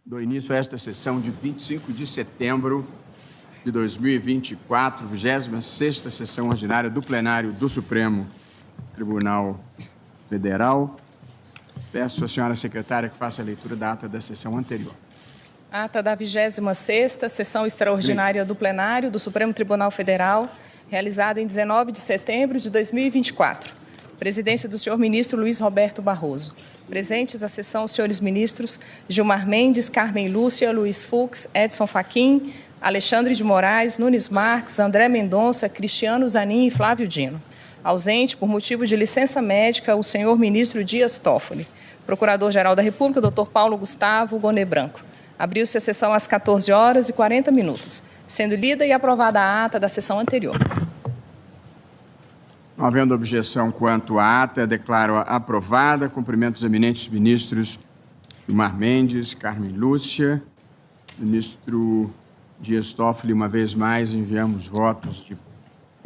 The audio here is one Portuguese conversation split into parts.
Dou início a esta sessão de 25 de setembro de 2024, 26ª sessão ordinária do plenário do Supremo Tribunal Federal. Peço à senhora secretária que faça a leitura da ata da sessão anterior. Ata da 26ª sessão extraordinária do plenário do Supremo Tribunal Federal, realizada em 19 de setembro de 2024. Presidência do senhor ministro Luiz Roberto Barroso. Presentes à sessão os senhores ministros Gilmar Mendes, Carmen Lúcia, Luiz Fux, Edson Fachin, Alexandre de Moraes, Nunes Marques, André Mendonça, Cristiano Zanin e Flávio Dino. Ausente, por motivo de licença médica, o senhor ministro Dias Toffoli. Procurador-Geral da República, Dr. Paulo Gustavo Gonet Branco. Abriu-se a sessão às 14h40, sendo lida e aprovada a ata da sessão anterior. Não havendo objeção quanto à ata, declaro-a aprovada. Cumprimento os eminentes ministros Gilmar Mendes, Carmen Lúcia, ministro Dias Toffoli. Uma vez mais, enviamos votos de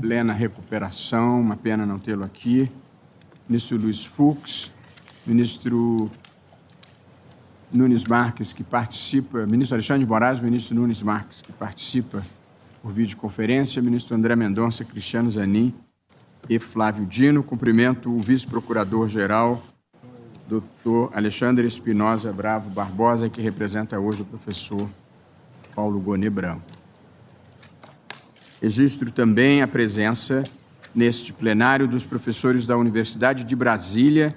plena recuperação, uma pena não tê-lo aqui. Ministro Luiz Fux, ministro Nunes Marques, que participa, ministro Alexandre de Moraes, ministro Nunes Marques, que participa por videoconferência, ministro André Mendonça, Cristiano Zanin e Flávio Dino. Cumprimento o vice-procurador-geral, doutor Alexandre Espinosa Bravo Barbosa, que representa hoje o professor Paulo Gonet Branco. Registro também a presença neste plenário dos professores da Universidade de Brasília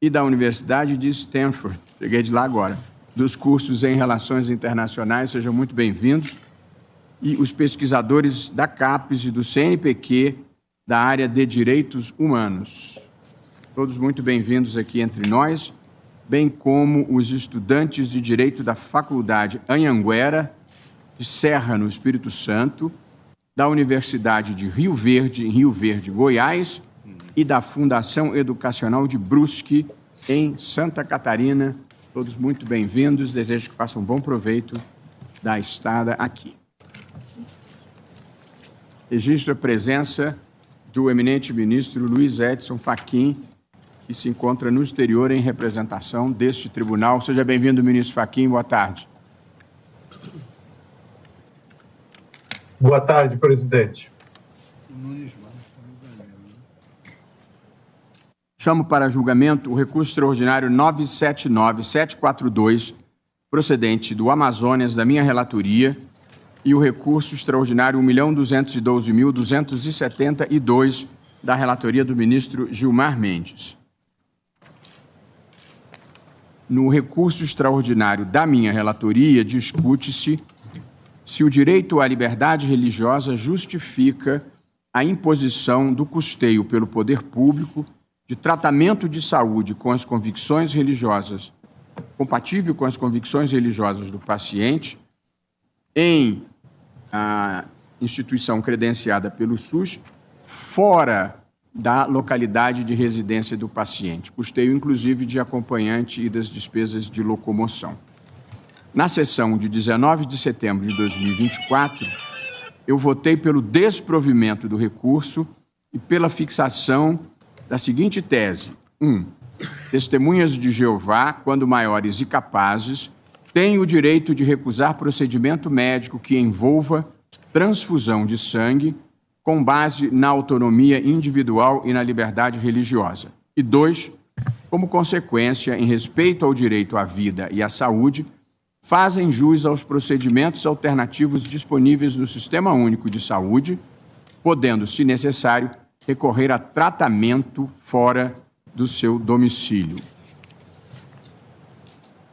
e da Universidade de Stanford, cheguei de lá agora, dos cursos em Relações Internacionais, sejam muito bem-vindos, e os pesquisadores da CAPES e do CNPq, da área de Direitos Humanos. Todos muito bem-vindos aqui entre nós, bem como os estudantes de Direito da Faculdade Anhanguera, de Serra, no Espírito Santo, da Universidade de Rio Verde, em Rio Verde, Goiás, e da Fundação Educacional de Brusque, em Santa Catarina. Todos muito bem-vindos, desejo que façam bom proveito da estada aqui. Registro a presença do eminente ministro Luiz Edson Fachin, que se encontra no exterior em representação deste tribunal. Seja bem-vindo, ministro Fachin, boa tarde. Boa tarde, presidente. Chamo para julgamento o recurso extraordinário 979-742, procedente do Amazonas, da minha relatoria, e o recurso extraordinário 1.212.272, da relatoria do ministro Gilmar Mendes. No recurso extraordinário da minha relatoria, discute-se se o direito à liberdade religiosa justifica a imposição do custeio pelo poder público de tratamento de saúde com as convicções religiosas, compatível com as convicções religiosas do paciente, em a instituição credenciada pelo SUS, fora da localidade de residência do paciente, custeio inclusive de acompanhante e das despesas de locomoção. Na sessão de 19 de setembro de 2024, eu votei pelo desprovimento do recurso e pela fixação da seguinte tese: 1. Testemunhas de Jeová, quando maiores e capazes, têm o direito de recusar procedimento médico que envolva transfusão de sangue com base na autonomia individual e na liberdade religiosa. E 2. Como consequência, em respeito ao direito à vida e à saúde, fazem jus aos procedimentos alternativos disponíveis no Sistema Único de Saúde, podendo, se necessário, recorrer a tratamento fora do seu domicílio.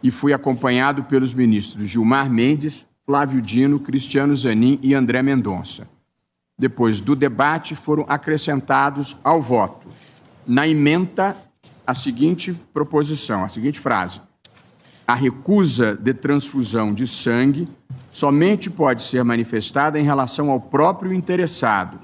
E fui acompanhado pelos ministros Gilmar Mendes, Flávio Dino, Cristiano Zanin e André Mendonça. Depois do debate, foram acrescentados ao voto, na ementa, a seguinte proposição, a seguinte frase: a recusa de transfusão de sangue somente pode ser manifestada em relação ao próprio interessado,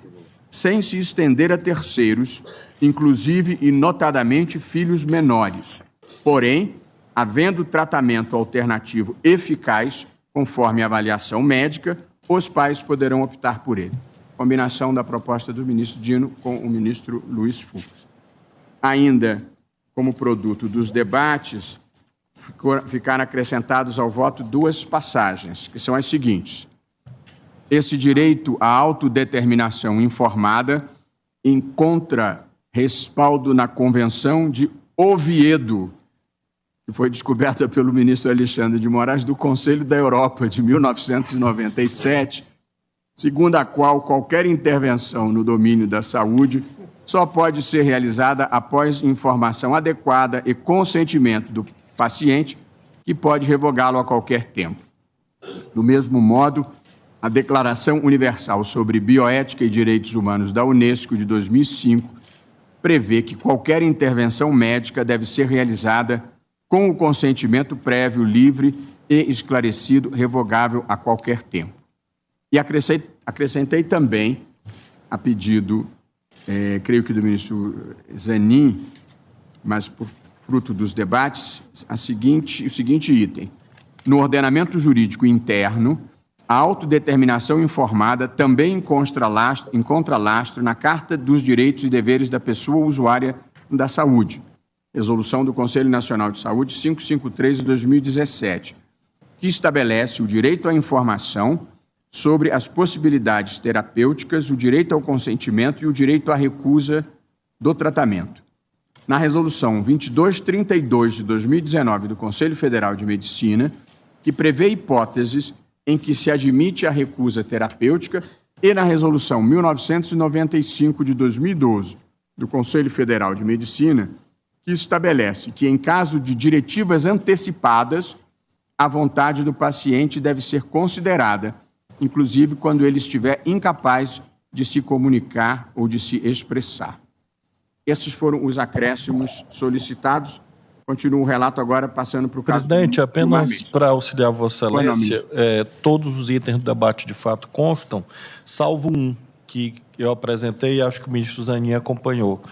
sem se estender a terceiros, inclusive e notadamente filhos menores. Porém, havendo tratamento alternativo eficaz, conforme a avaliação médica, os pais poderão optar por ele. Combinação da proposta do ministro Dino com o ministro Luiz Fux. Ainda como produto dos debates, ficaram acrescentados ao voto duas passagens, que são as seguintes. Esse direito à autodeterminação informada encontra respaldo na Convenção de Oviedo, que foi descoberta pelo ministro Alexandre de Moraes do Conselho da Europa de 1997, segundo a qual qualquer intervenção no domínio da saúde só pode ser realizada após informação adequada e consentimento do paciente, que pode revogá-lo a qualquer tempo. Do mesmo modo, a Declaração Universal sobre Bioética e Direitos Humanos da Unesco de 2005 prevê que qualquer intervenção médica deve ser realizada com o consentimento prévio, livre e esclarecido, revogável a qualquer tempo. E acrescentei também, a pedido, creio que do ministro Zanin, mas por fruto dos debates, o seguinte item. No ordenamento jurídico interno, a autodeterminação informada também encontra lastro na Carta dos Direitos e Deveres da Pessoa Usuária da Saúde, Resolução do Conselho Nacional de Saúde 553 de 2017, que estabelece o direito à informação sobre as possibilidades terapêuticas, o direito ao consentimento e o direito à recusa do tratamento. Na Resolução 2232 de 2019 do Conselho Federal de Medicina, que prevê hipóteses em que se admite a recusa terapêutica, e na Resolução 1995 de 2012 do Conselho Federal de Medicina, que estabelece que, em caso de diretivas antecipadas, a vontade do paciente deve ser considerada, inclusive quando ele estiver incapaz de se comunicar ou de se expressar. Esses foram os acréscimos solicitados. Continua o relato agora, passando para o caso do Presidente, apenas para auxiliar Vossa Excelência, todos os itens do debate de fato constam, salvo um que eu apresentei e acho que o ministro Zanin acompanhou,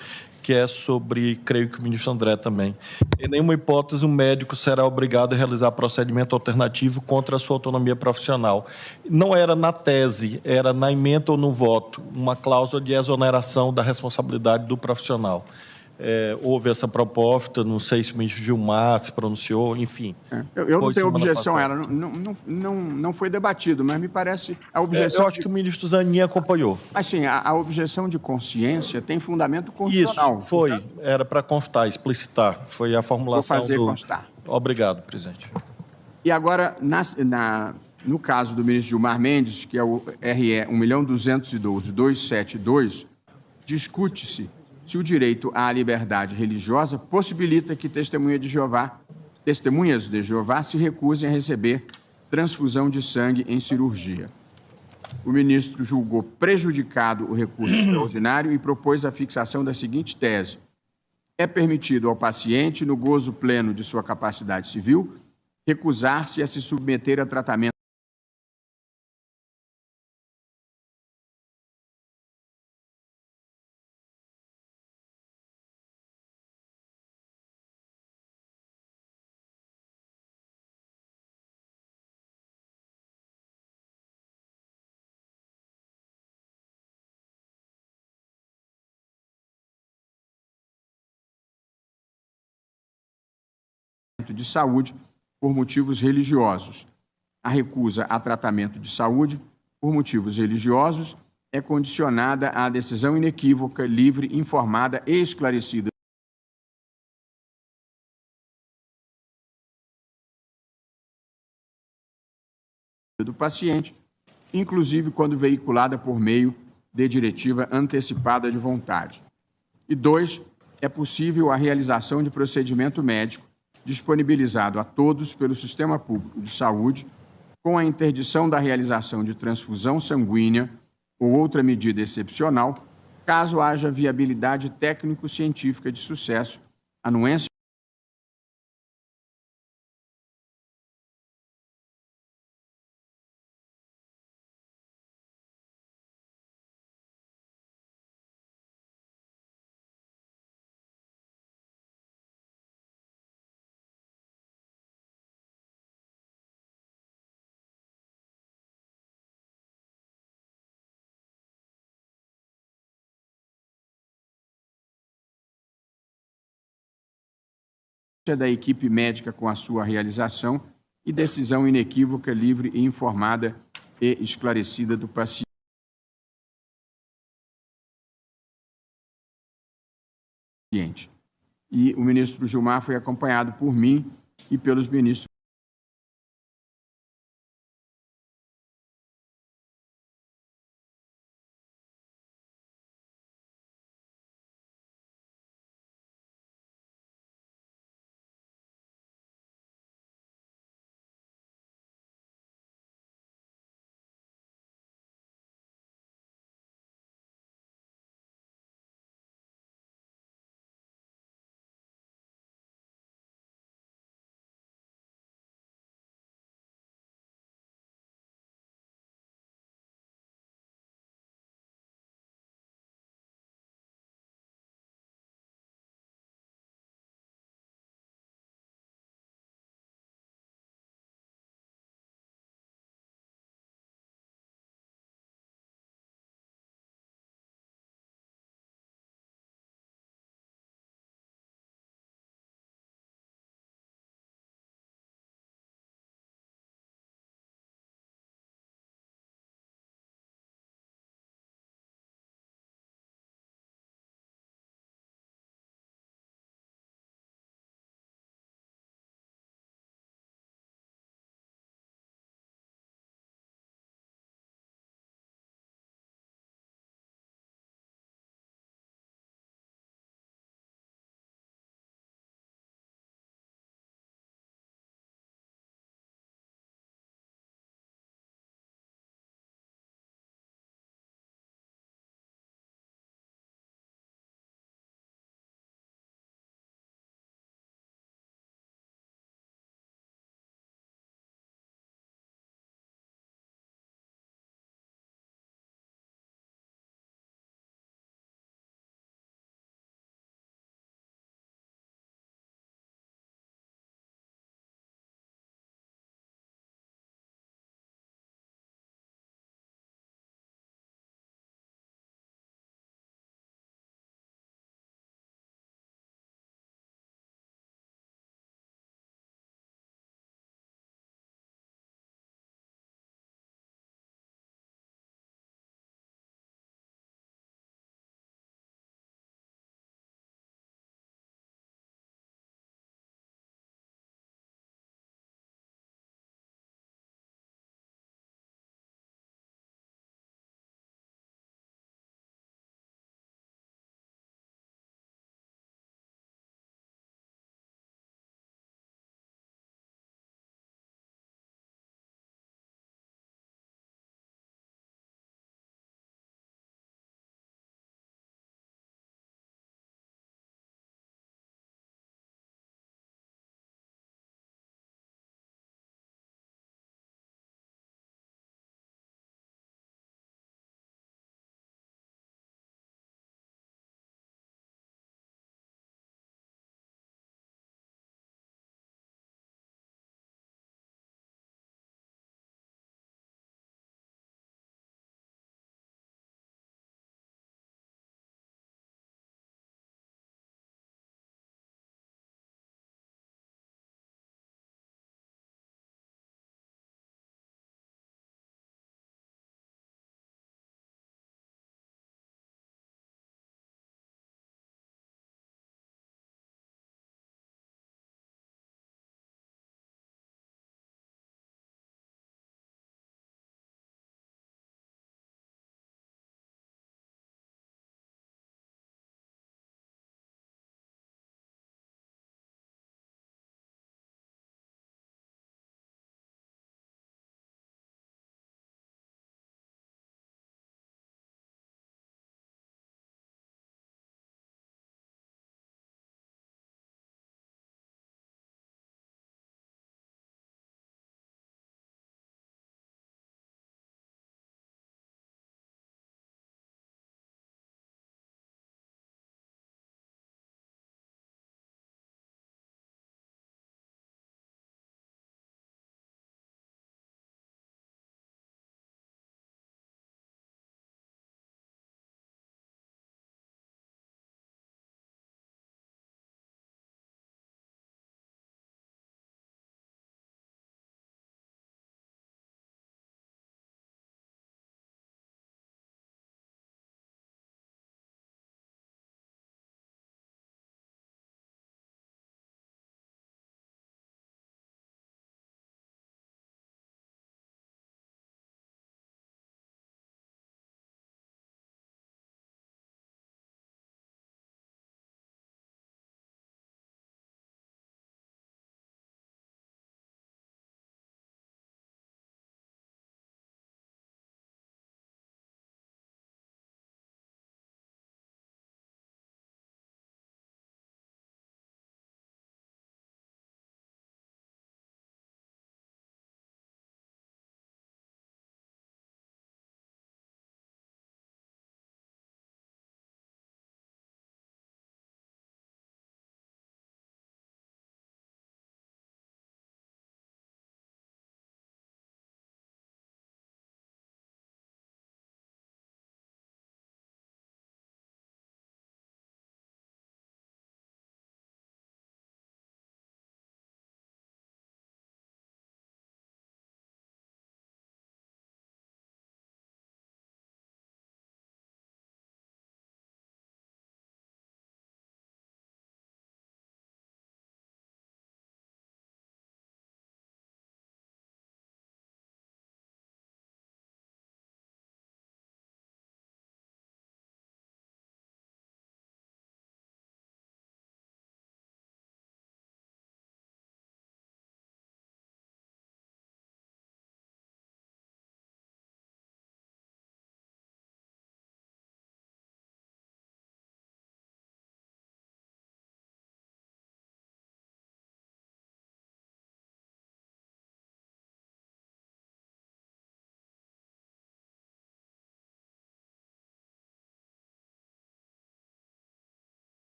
que é sobre, creio que o ministro André também. Em nenhuma hipótese, o médico será obrigado a realizar procedimento alternativo contra a sua autonomia profissional. Não era na tese, era na ementa ou no voto, uma cláusula de exoneração da responsabilidade do profissional. Houve essa proposta, não sei se o ministro Gilmar se pronunciou, enfim. Eu não tenho objeção a ela, não foi debatido, mas me parece a objeção... eu acho que o ministro Zanin acompanhou. Assim, a objeção de consciência tem fundamento constitucional. Isso, foi, era para constar, explicitar, foi a formulação Vou fazer constar. Obrigado, presidente. E agora, no caso do ministro Gilmar Mendes, que é o RE 1.212.272, discute-se se o direito à liberdade religiosa possibilita que testemunhas de Jeová se recusem a receber transfusão de sangue em cirurgia. O ministro julgou prejudicado o recurso extraordinário e propôs a fixação da seguinte tese: é permitido ao paciente, no gozo pleno de sua capacidade civil, recusar-se a se submeter a tratamento de saúde por motivos religiosos. A recusa a tratamento de saúde por motivos religiosos é condicionada à decisão inequívoca, livre, informada e esclarecida do paciente, inclusive quando veiculada por meio de diretiva antecipada de vontade. E 2, é possível a realização de procedimento médico disponibilizado a todos pelo Sistema Público de Saúde, com a interdição da realização de transfusão sanguínea ou outra medida excepcional, caso haja viabilidade técnico-científica de sucesso, anuência da equipe médica com a sua realização e decisão inequívoca, livre e informada e esclarecida do paciente. E o ministro Gilmar foi acompanhado por mim e pelos ministros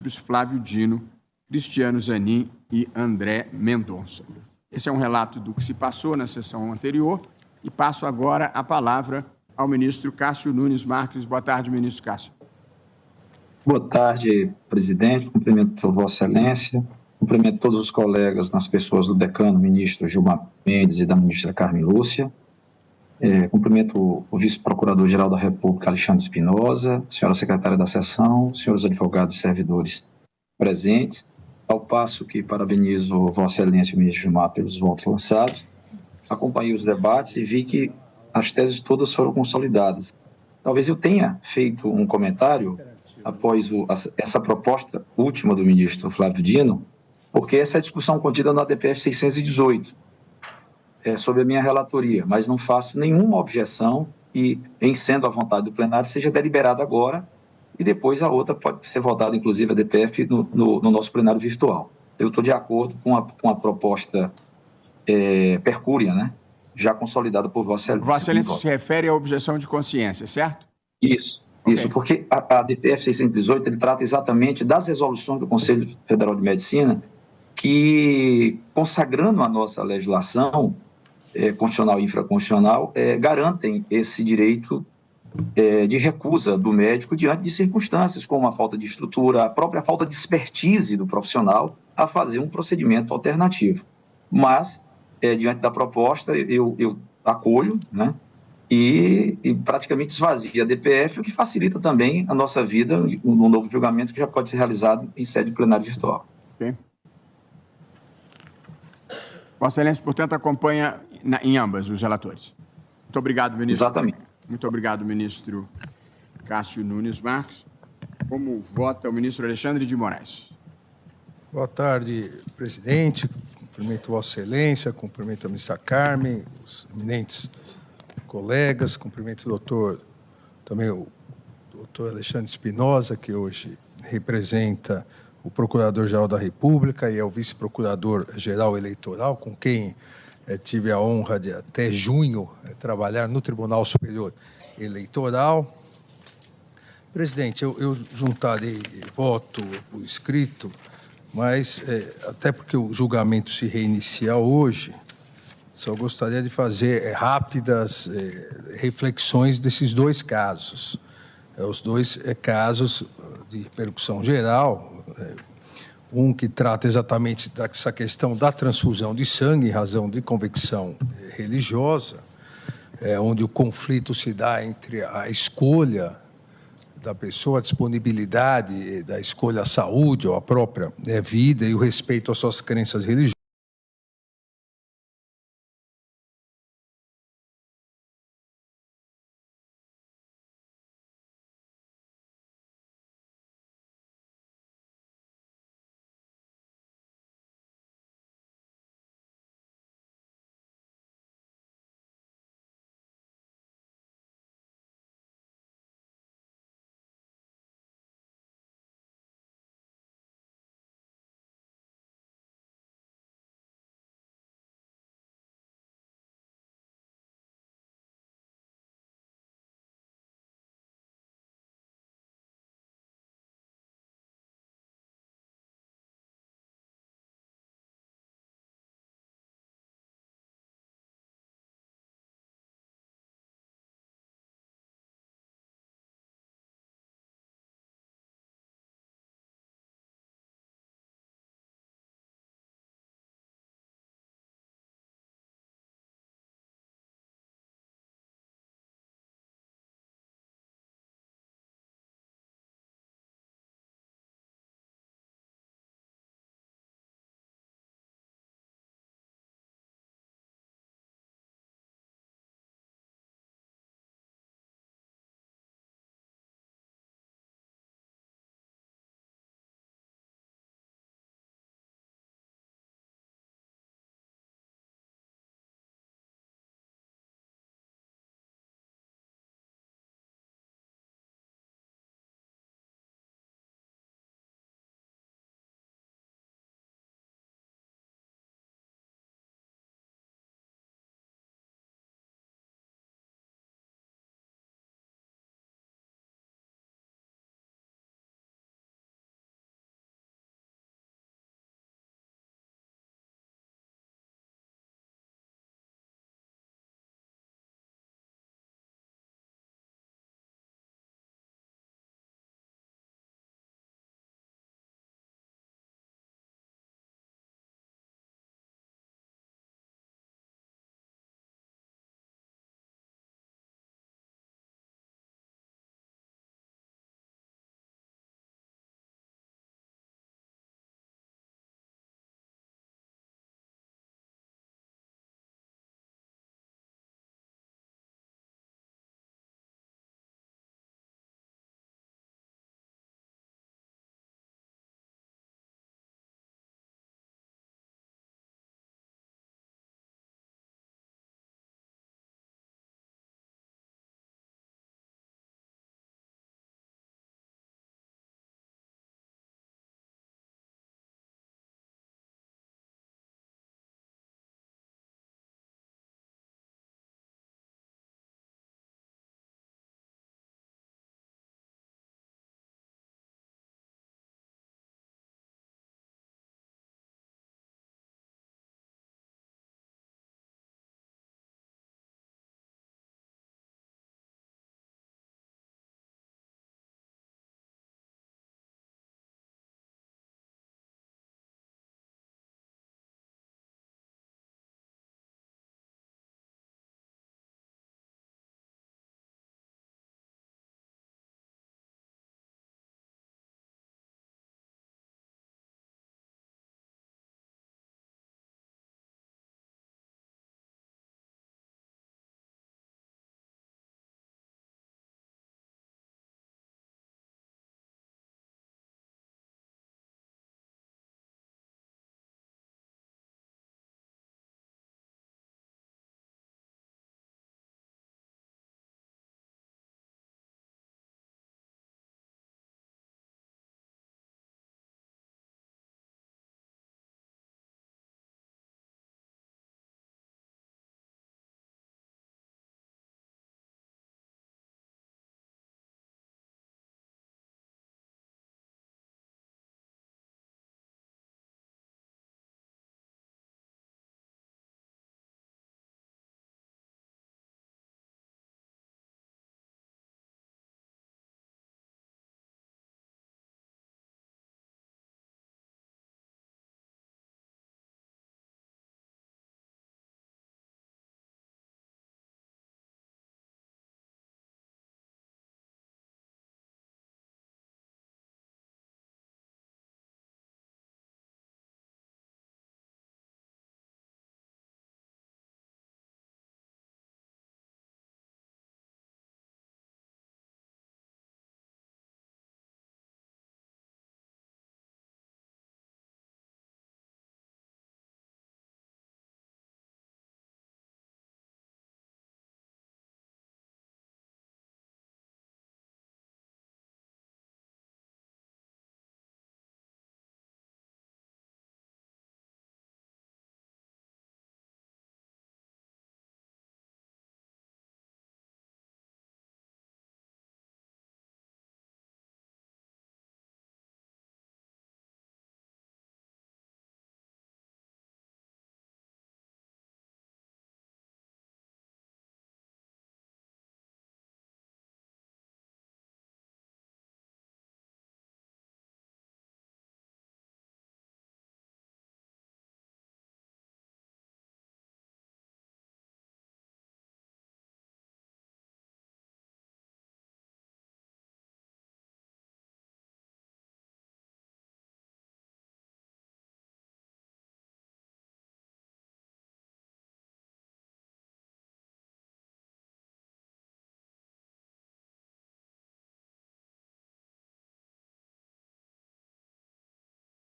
Flávio Dino, Cristiano Zanin e André Mendonça. Esse é um relato do que se passou na sessão anterior e passo agora a palavra ao ministro Cássio Nunes Marques. Boa tarde, ministro Cássio. Boa tarde, presidente. Cumprimento Vossa Excelência. Cumprimento todos os colegas, nas pessoas do decano, ministro Gilmar Mendes e da ministra Carmen Lúcia. Cumprimento o vice-procurador-geral da República, Alexandre Espinosa, senhora secretária da sessão, senhores advogados e servidores presentes, ao passo que parabenizo Vossa Excelência e o ministro Gilmar pelos votos lançados. Acompanhei os debates e vi que as teses todas foram consolidadas. Talvez eu tenha feito um comentário após essa proposta última do ministro Flávio Dino, porque essa é a discussão contida na DPF 618, sobre a minha relatoria, mas não faço nenhuma objeção e, em sendo a vontade do plenário, seja deliberada agora e depois a outra pode ser votada, inclusive a DPF, no nosso plenário virtual. Eu estou de acordo com a proposta percúria, né? Já consolidada por Vossa Excelência. Vossa Excelência se refere à objeção de consciência, certo? Isso, porque a DPF 618 ele trata exatamente das resoluções do Conselho Federal de Medicina que, consagrando a nossa legislação constitucional e infraconstitucional, garantem esse direito de recusa do médico diante de circunstâncias como a falta de estrutura, a própria falta de expertise do profissional a fazer um procedimento alternativo. Mas, diante da proposta, eu acolho, né? E praticamente esvazia a DPF, o que facilita também a nossa vida no novo julgamento que já pode ser realizado em sede plenária virtual. Ok. Vossa Excelência, portanto, acompanha em ambas os relatores. Muito obrigado, ministro. Exatamente. Muito obrigado, ministro Cássio Nunes Marques. Como vota o ministro Alexandre de Moraes? Boa tarde, presidente. Cumprimento Vossa Excelência, cumprimento a ministra Carmen, os eminentes colegas, cumprimento também o doutor Alexandre Espinosa, que hoje representa o Procurador-Geral da República e é o Vice-Procurador-Geral Eleitoral, com quem tive a honra de, até junho, trabalhar no Tribunal Superior Eleitoral. Presidente, eu juntarei voto por escrito, mas até porque o julgamento se reinicia hoje, só gostaria de fazer rápidas reflexões desses dois casos. Os dois casos de repercussão geral, um que trata exatamente dessa questão da transfusão de sangue em razão de convicção religiosa, onde o conflito se dá entre a escolha da pessoa, a disponibilidade da escolha à saúde ou à própria vida e o respeito às suas crenças religiosas.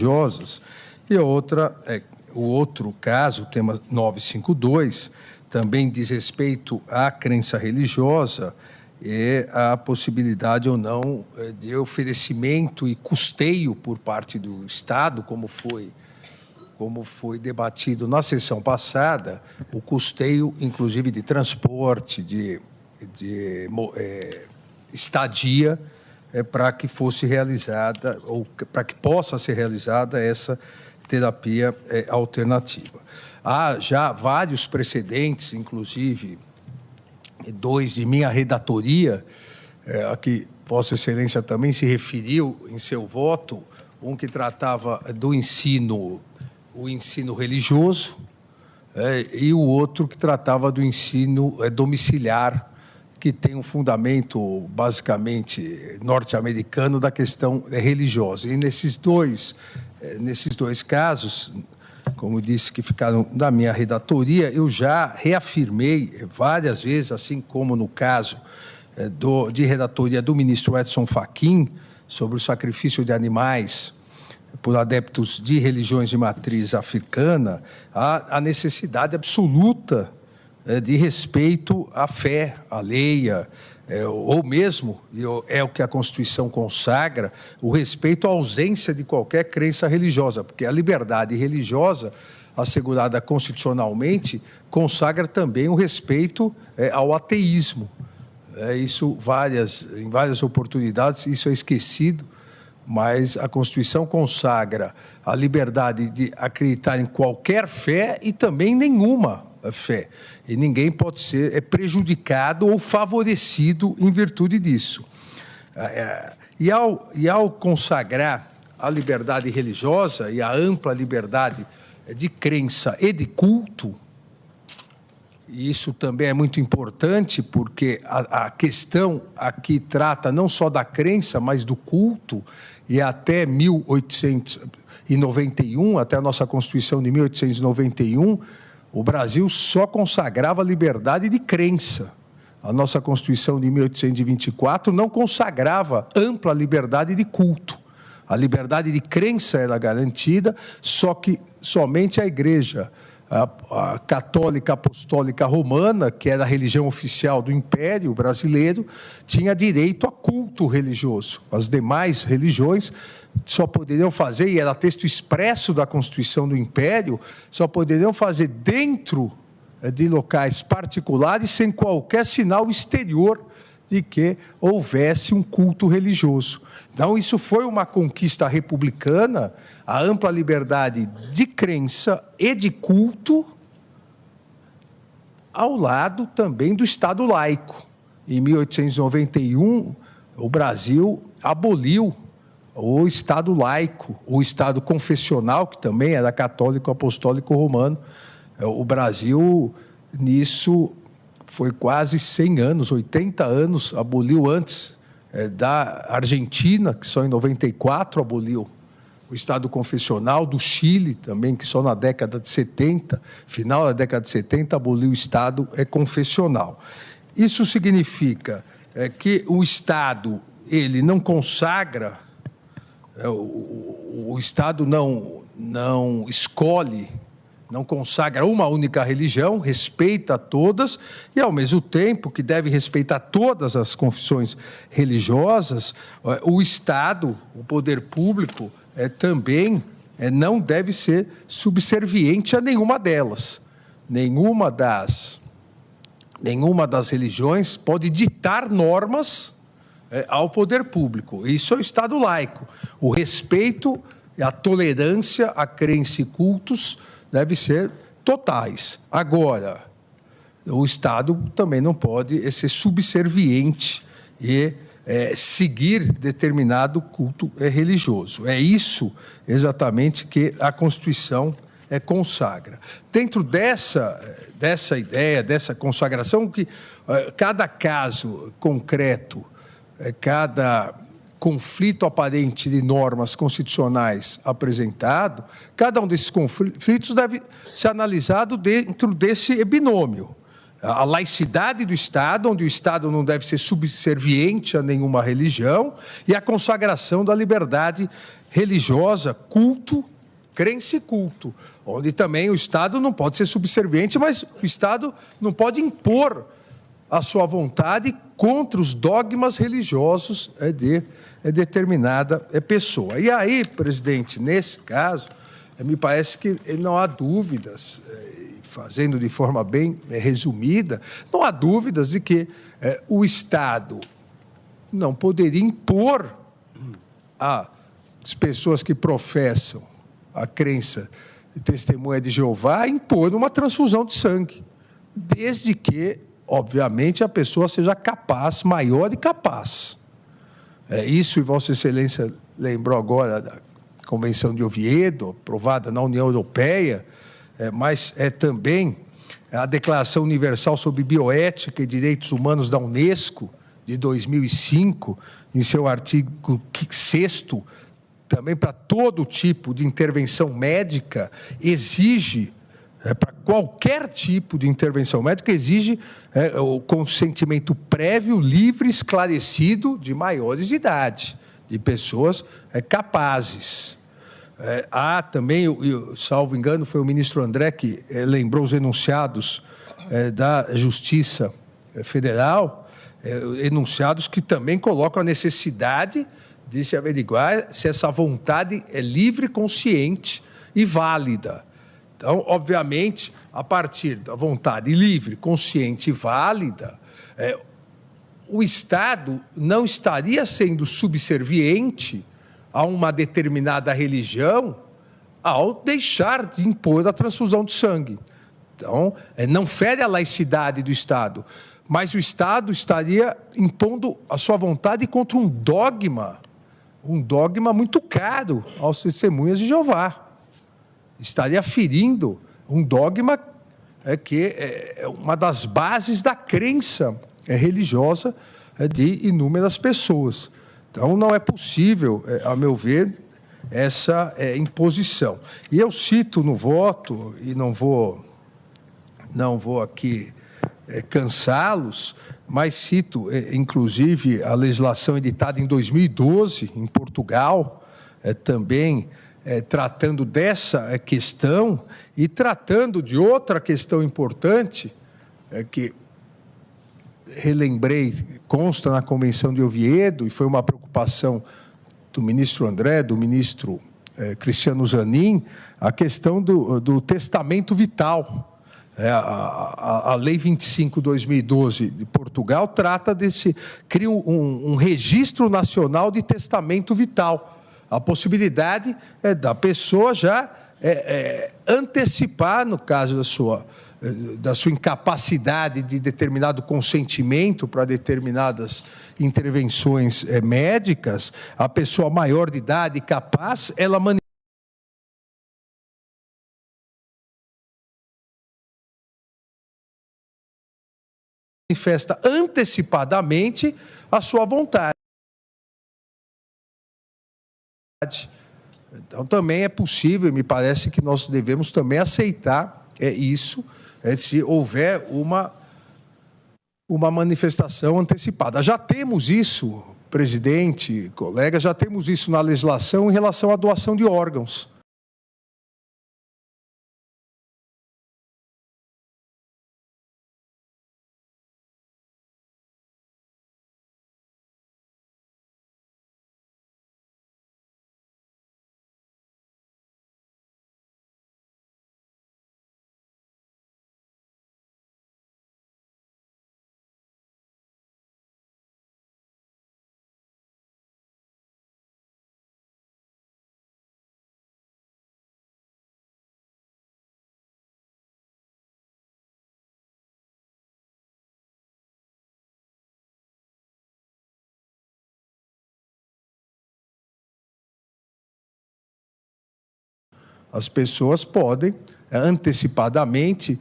religiosas. E o outro caso, o tema 952, também diz respeito à crença religiosa e a possibilidade ou não de oferecimento e custeio por parte do Estado, como foi debatido na sessão passada, o custeio, inclusive, de transporte, de estadia, para que fosse realizada, ou para que possa ser realizada essa terapia alternativa. Há já vários precedentes, inclusive 2 de minha redatoria, a que Vossa Excelência também se referiu em seu voto, um que tratava do ensino religioso, e o outro que tratava do ensino domiciliar, que tem um fundamento basicamente norte-americano da questão religiosa. E nesses dois casos, como disse, que ficaram da minha redatoria, eu já reafirmei várias vezes, assim como no caso de redatoria do ministro Edson Fachin, sobre o sacrifício de animais por adeptos de religiões de matriz africana, a necessidade absoluta de respeito à fé alheia, ou mesmo, é o que a Constituição consagra, o respeito à ausência de qualquer crença religiosa, porque a liberdade religiosa, assegurada constitucionalmente, consagra também o respeito ao ateísmo. Em várias oportunidades, isso é esquecido, mas a Constituição consagra a liberdade de acreditar em qualquer fé e também nenhuma fé. E ninguém pode ser prejudicado ou favorecido em virtude disso. E ao consagrar a liberdade religiosa e a ampla liberdade de crença e de culto, e isso também é muito importante, porque a questão aqui trata não só da crença, mas do culto, e até 1891, até a nossa Constituição de 1891, o Brasil só consagrava a liberdade de crença. A nossa Constituição de 1824 não consagrava ampla liberdade de culto. A liberdade de crença era garantida, só que somente a Igreja a Católica Apostólica Romana, que era a religião oficial do Império Brasileiro, tinha direito a culto religioso. As demais religiões só poderiam fazer, e era texto expresso da Constituição do Império, só poderiam fazer dentro de locais particulares, sem qualquer sinal exterior de que houvesse um culto religioso. Então, isso foi uma conquista republicana, a ampla liberdade de crença e de culto, ao lado também do Estado laico. Em 1891, o Brasil aboliu o Estado laico, o Estado confessional, que também era católico apostólico romano. O Brasil, nisso, foi quase 100 anos, 80 anos, aboliu antes da Argentina, que só em 94 aboliu o Estado confessional, do Chile também, que só na década de 70, final da década de 70, aboliu o Estado confessional. Isso significa que o Estado, ele não consagra, o Estado não escolhe, não consagra uma única religião, respeita todas, e, ao mesmo tempo que deve respeitar todas as confissões religiosas, o Estado, o poder público, também não deve ser subserviente a nenhuma delas. Nenhuma das religiões pode ditar normas ao poder público. Isso é o Estado laico. O respeito, a tolerância, a crença e cultos deve ser totais. Agora, o Estado também não pode ser subserviente e seguir determinado culto religioso. É isso exatamente que a Constituição consagra. Dentro dessa ideia, dessa consagração, que cada caso concreto, cada conflito aparente de normas constitucionais apresentado, cada um desses conflitos deve ser analisado dentro desse binômio. A laicidade do Estado, onde o Estado não deve ser subserviente a nenhuma religião, e a consagração da liberdade religiosa, culto, crença e culto, onde também o Estado não pode ser subserviente, mas o Estado não pode impor a sua vontade contra os dogmas religiosos de determinada pessoa. E aí, presidente, nesse caso, me parece que não há dúvidas, fazendo de forma bem resumida, não há dúvidas de que o Estado não poderia impor às pessoas que professam a crença de testemunha de Jeová, impor uma transfusão de sangue, desde que, obviamente, a pessoa seja capaz, maior e capaz. Isso, e Vossa Excelência lembrou agora da Convenção de Oviedo, aprovada na União Europeia, mas também a Declaração Universal sobre Bioética e Direitos Humanos da Unesco, de 2005, em seu artigo 6º, também para todo tipo de intervenção médica, exige, para qualquer tipo de intervenção médica, exige o consentimento prévio, livre, esclarecido de maiores de idade, de pessoas capazes. Há também, salvo engano, foi o ministro André que lembrou os enunciados da Justiça Federal, enunciados que também colocam a necessidade de se averiguar se essa vontade é livre, consciente e válida. Então, obviamente, a partir da vontade livre, consciente e válida, o Estado não estaria sendo subserviente a uma determinada religião ao deixar de impor a transfusão de sangue. Então, não fere a laicidade do Estado, mas o Estado estaria impondo a sua vontade contra um dogma muito caro aos testemunhas de Jeová. Estaria ferindo um dogma que é uma das bases da crença religiosa de inúmeras pessoas. Então, não é possível, a meu ver, essa imposição. E eu cito no voto, e não vou aqui cansá-los, mas cito, inclusive, a legislação editada em 2012, em Portugal, também tratando dessa questão e tratando de outra questão importante, que relembrei, consta na Convenção de Oviedo, e foi uma preocupação do ministro André, do ministro Cristiano Zanin, a questão do testamento vital. A Lei 25/2012 de Portugal trata cria um registro nacional de testamento vital. A possibilidade da pessoa já antecipar, no caso da sua incapacidade de determinado consentimento para determinadas intervenções médicas, a pessoa maior de idade capaz, ela manifesta antecipadamente a sua vontade. Então, também é possível, me parece que nós devemos também aceitar isso, se houver uma manifestação antecipada. Já temos isso, presidente, colega, já temos isso na legislação em relação à doação de órgãos. As pessoas podem antecipadamente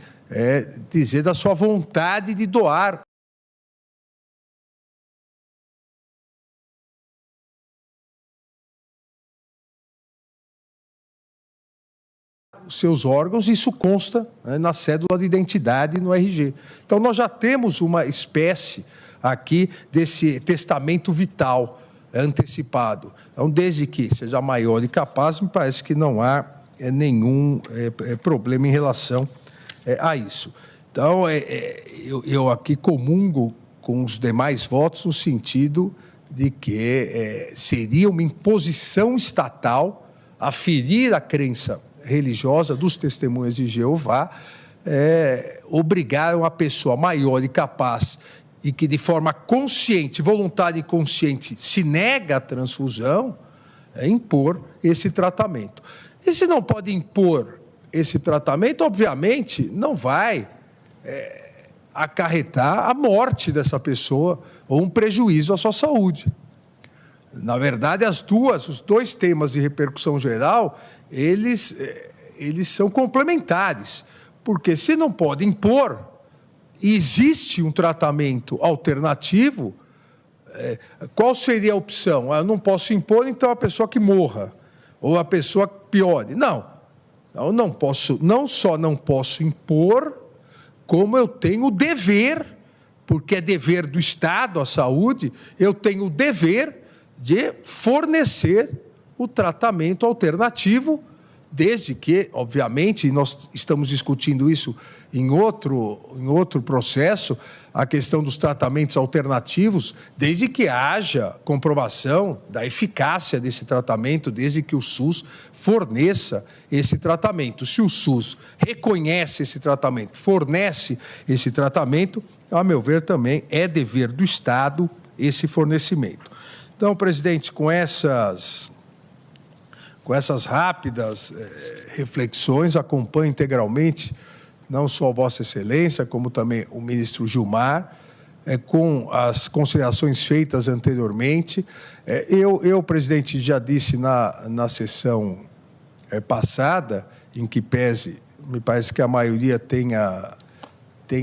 dizer da sua vontade de doar os seus órgãos, isso consta na cédula de identidade no RG. Então, nós já temos uma espécie aqui desse testamento vital, antecipado. Então, desde que seja maior e capaz, me parece que não há nenhum problema em relação a isso. Então, eu aqui comungo com os demais votos no sentido de que seria uma imposição estatal a ferir a crença religiosa dos testemunhas de Jeová, obrigar uma pessoa maior e capaz e que de forma consciente, voluntária e consciente se nega à transfusão, impor esse tratamento. E se não pode impor esse tratamento, obviamente, não vai acarretar a morte dessa pessoa ou um prejuízo à sua saúde. Na verdade, os dois temas de repercussão geral, eles são complementares, porque se não pode impor e existe um tratamento alternativo, qual seria a opção? Eu não posso impor, então a pessoa que morra, ou a pessoa que piore. Não, eu não só não posso impor, como eu tenho o dever, porque é dever do Estado a saúde, eu tenho o dever de fornecer o tratamento alternativo, desde que, obviamente, nós estamos discutindo isso em outro processo, a questão dos tratamentos alternativos, desde que haja comprovação da eficácia desse tratamento, desde que o SUS forneça esse tratamento. Se o SUS reconhece esse tratamento, fornece esse tratamento, a meu ver, também é dever do Estado esse fornecimento. Então, presidente, com essas rápidas reflexões, acompanho integralmente não só Vossa Excelência, como também o ministro Gilmar, com as considerações feitas anteriormente. Eu, presidente, já disse na sessão passada, em que me parece que a maioria tenha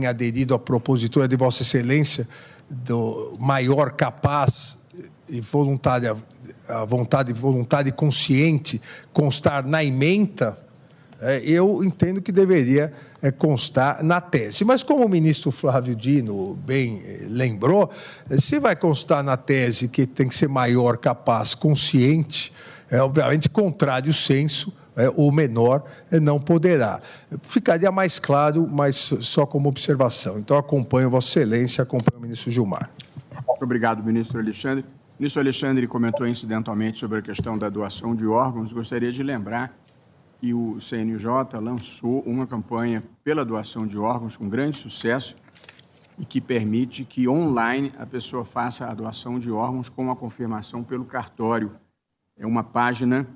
aderido à propositura de Vossa Excelência do maior capaz e voluntária, a vontade voluntária e consciente constar na ementa, eu entendo que deveria constar na tese. Mas como o ministro Flávio Dino bem lembrou, se vai constar na tese que tem que ser maior, capaz, consciente, obviamente, contrário ao senso, o menor não poderá. Ficaria mais claro, mas só como observação. Então, acompanho Vossa Excelência, acompanho o ministro Gilmar. Muito obrigado, ministro Alexandre. O ministro Alexandre comentou incidentalmente sobre a questão da doação de órgãos. Gostaria de lembrar que o CNJ lançou uma campanha pela doação de órgãos com grande sucesso e que permite que online a pessoa faça a doação de órgãos com a confirmação pelo cartório. É uma página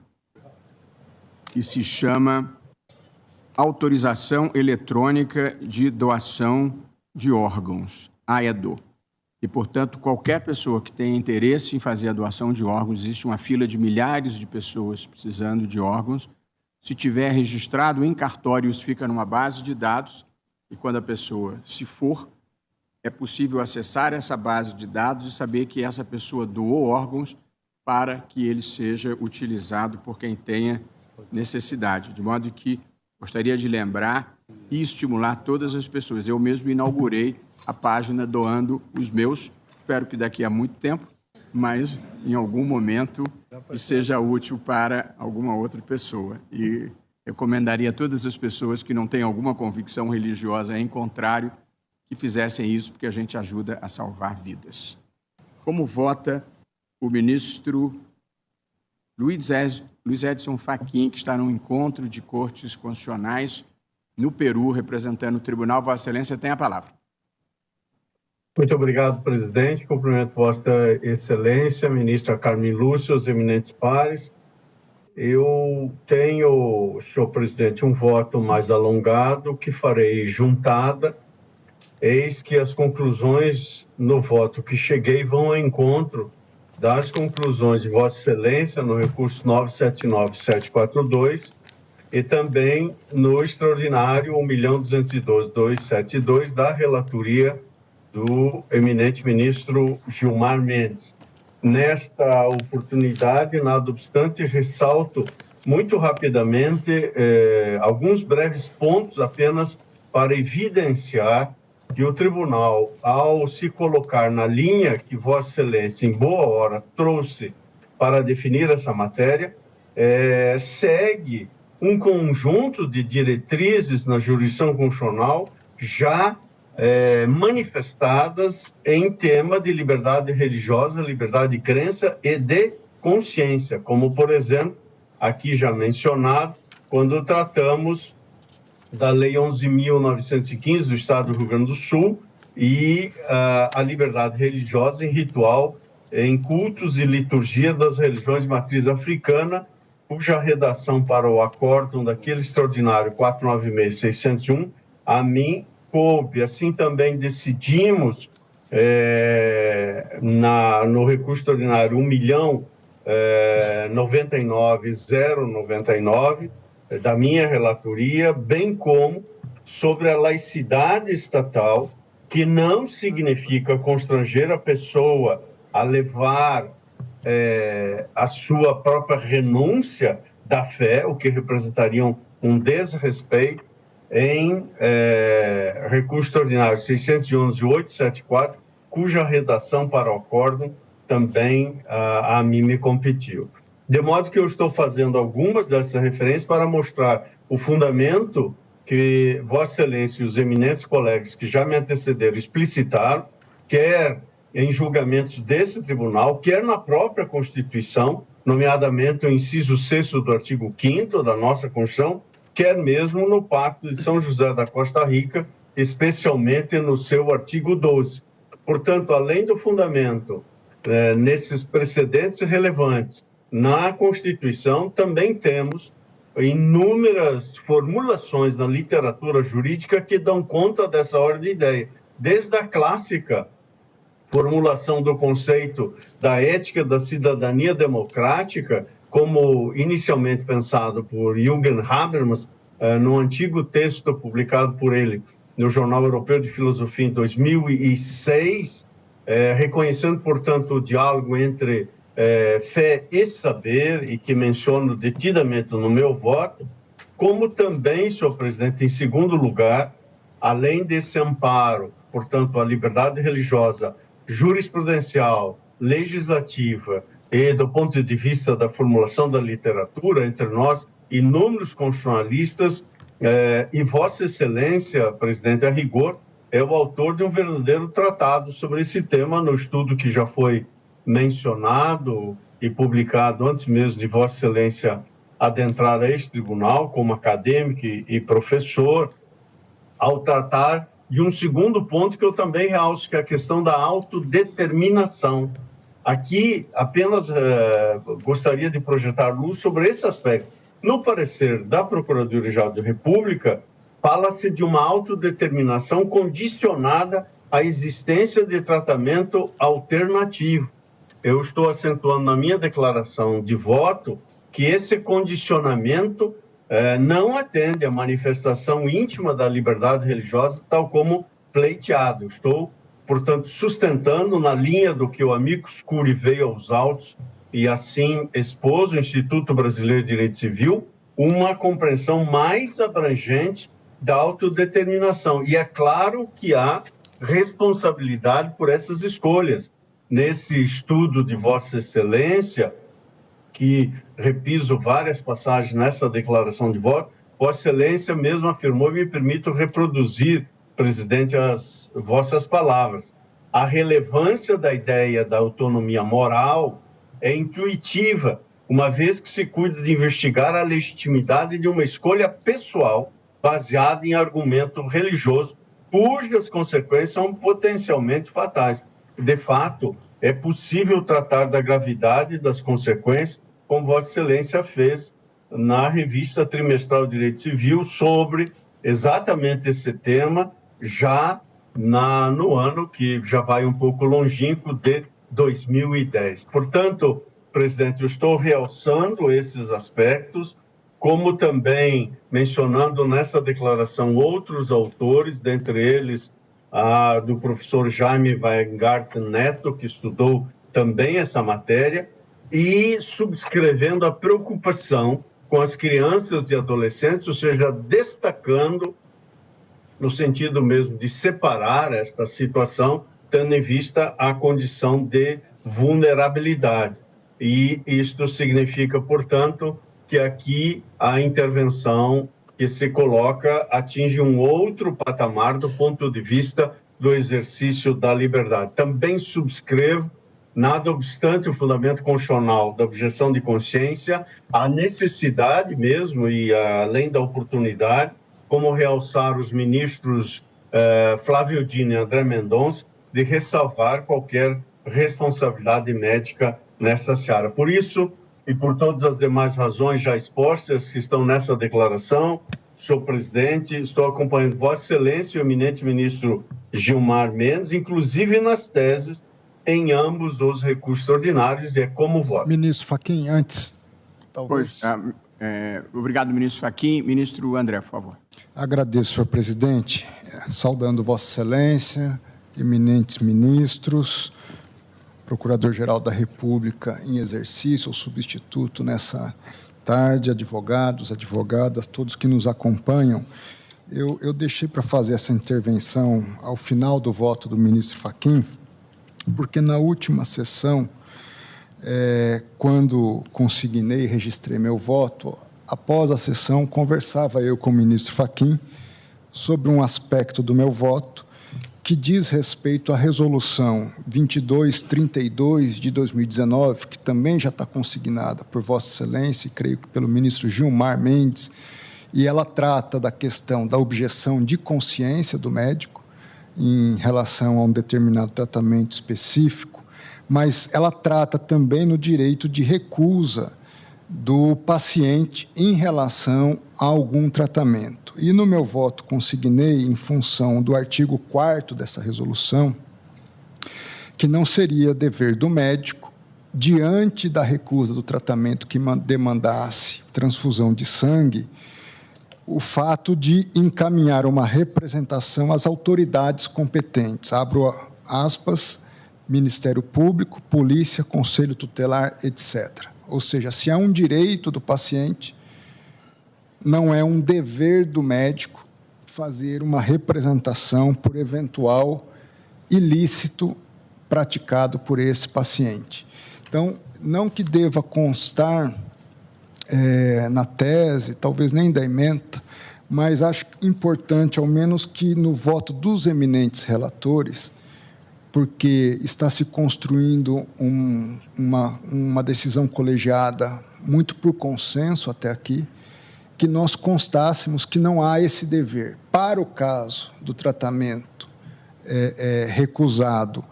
que se chama Autorização Eletrônica de Doação de Órgãos, AEDO. E, portanto, qualquer pessoa que tenha interesse em fazer a doação de órgãos, existe uma fila de milhares de pessoas precisando de órgãos. Se tiver registrado em cartório, isso fica numa base de dados e quando a pessoa se for, é possível acessar essa base de dados e saber que essa pessoa doou órgãos para que ele seja utilizado por quem tenha necessidade. De modo que gostaria de lembrar e estimular todas as pessoas. Eu mesmo inaugurei a página doando os meus, espero que daqui a muito tempo, mas em algum momento seja útil para alguma outra pessoa. E recomendaria a todas as pessoas que não têm alguma convicção religiosa em contrário, que fizessem isso, porque a gente ajuda a salvar vidas. Como vota o ministro Luiz Edson Fachin, que está no encontro de cortes constitucionais no Peru, representando o tribunal. Vossa Excelência tem a palavra. Muito obrigado, presidente. Cumprimento Vossa Excelência, ministra Carmen Lúcia, os eminentes pares. Eu tenho, senhor presidente, um voto mais alongado que farei juntada. Eis que as conclusões no voto que cheguei vão ao encontro das conclusões de Vossa Excelência no recurso 979.742 e também no extraordinário 1.212.272 da relatoria do eminente ministro Gilmar Mendes. Nesta oportunidade, nada obstante, ressalto muito rapidamente alguns breves pontos apenas para evidenciar que o tribunal, ao se colocar na linha que Vossa Excelência, em boa hora, trouxe para definir essa matéria, segue um conjunto de diretrizes na jurisdição constitucional já manifestadas em tema de liberdade religiosa, liberdade de crença e de consciência, como, por exemplo, aqui já mencionado, quando tratamos da Lei 11.915 do Estado do Rio Grande do Sul e a liberdade religiosa em ritual, em cultos e liturgia das religiões de matriz africana, cuja redação para o acórdão daquele extraordinário 496-601 a mim coube. Assim também decidimos no recurso extraordinário 1.099.099 da minha relatoria, bem como sobre a laicidade estatal, que não significa constranger a pessoa a levar a sua própria renúncia da fé, o que representaria um desrespeito, em recurso extraordinário 611.874, cuja redação para o acórdão também a mim me competiu. De modo que eu estou fazendo algumas dessas referências para mostrar o fundamento que Vossa Excelência e os eminentes colegas que já me antecederam explicitaram, quer em julgamentos desse tribunal, quer na própria Constituição, nomeadamente o inciso 6º do artigo 5º da nossa Constituição, quer mesmo no Pacto de São José da Costa Rica, especialmente no seu artigo 12. Portanto, além do fundamento nesses precedentes relevantes na Constituição, também temos inúmeras formulações na literatura jurídica que dão conta dessa ordem de ideia, desde a clássica formulação do conceito da ética da cidadania democrática, como inicialmente pensado por Jürgen Habermas, no antigo texto publicado por ele no Jornal Europeu de Filosofia em 2006, reconhecendo, portanto, o diálogo entre fé e saber, e que menciono detidamente no meu voto, como também, senhor presidente, em segundo lugar, além desse amparo, portanto, a liberdade religiosa, jurisprudencial, legislativa e do ponto de vista da formulação da literatura, entre nós, inúmeros constitucionalistas, e Vossa Excelência, presidente, a rigor, é o autor de um verdadeiro tratado sobre esse tema, no estudo que já foi mencionado e publicado antes mesmo de Vossa Excelência adentrar a este tribunal, como acadêmico e professor, ao tratar de um segundo ponto que eu também realço, que é a questão da autodeterminação. Aqui, apenas gostaria de projetar luz sobre esse aspecto. No parecer da Procuradoria-Geral da República, fala-se de uma autodeterminação condicionada à existência de tratamento alternativo. Eu estou acentuando na minha declaração de voto que esse condicionamento não atende à manifestação íntima da liberdade religiosa, tal como pleiteado. Estou, portanto, sustentando na linha do que o amicus curiae veio aos autos e assim expôs o Instituto Brasileiro de Direito Civil, uma compreensão mais abrangente da autodeterminação. E é claro que há responsabilidade por essas escolhas. Nesse estudo de Vossa Excelência, que repiso várias passagens nessa declaração de voto, Vossa Excelência mesmo afirmou, e me permito reproduzir, presidente, as vossas palavras. A relevância da ideia da autonomia moral é intuitiva, uma vez que se cuida de investigar a legitimidade de uma escolha pessoal baseada em argumento religioso, cujas consequências são potencialmente fatais. De fato, é possível tratar da gravidade das consequências, como Vossa Excelência fez na revista trimestral de Direito Civil sobre exatamente esse tema, já no ano que já vai um pouco longínquo de 2010. Portanto, presidente, eu estou realçando esses aspectos, como também mencionando nessa declaração outros autores, dentre eles a do professor Jaime Weingarten Neto, que estudou também essa matéria, e subscrevendo a preocupação com as crianças e adolescentes, ou seja, destacando no sentido mesmo de separar esta situação, tendo em vista a condição de vulnerabilidade. E isto significa, portanto, que aqui a intervenção que se coloca atinge um outro patamar do ponto de vista do exercício da liberdade. Também subscrevo, nada obstante o fundamento constitucional da objeção de consciência, a necessidade mesmo, e além da oportunidade, como realçar os ministros Flávio Dino e André Mendonça, de ressalvar qualquer responsabilidade médica nessa seara. Por isso, e por todas as demais razões já expostas que estão nessa declaração, senhor presidente, estou acompanhando Vossa Excelência e o eminente ministro Gilmar Mendes, inclusive nas teses, em ambos os recursos ordinários, e é como voto. Ministro Fachin, antes, talvez... Obrigado, ministro Fachin. Ministro André, por favor. Agradeço, senhor presidente, saudando Vossa Excelência, eminentes ministros, Procurador-Geral da República em exercício, ou substituto nessa tarde, advogados, advogadas, todos que nos acompanham. Eu deixei para fazer essa intervenção ao final do voto do ministro Fachin, porque na última sessão, quando consignei e registrei meu voto, após a sessão, conversava eu com o ministro Fachin sobre um aspecto do meu voto que diz respeito à resolução 2232 de 2019, que também já está consignada por Vossa Excelência, e creio que pelo ministro Gilmar Mendes, e ela trata da questão da objeção de consciência do médico em relação a um determinado tratamento específico, mas ela trata também no direito de recusa do paciente em relação a algum tratamento. E no meu voto consignei, em função do artigo 4º dessa resolução, que não seria dever do médico, diante da recusa do tratamento que demandasse transfusão de sangue, o fato de encaminhar uma representação às autoridades competentes. Abro aspas, Ministério Público, Polícia, Conselho Tutelar, etc. Ou seja, se há um direito do paciente, não é um dever do médico fazer uma representação por eventual ilícito praticado por esse paciente. Então, não que deva constar na tese, talvez nem da ementa, mas acho importante, ao menos que no voto dos eminentes relatores, porque está se construindo uma decisão colegiada muito por consenso até aqui, que nós constássemos que não há esse dever. Para o caso do tratamento recusado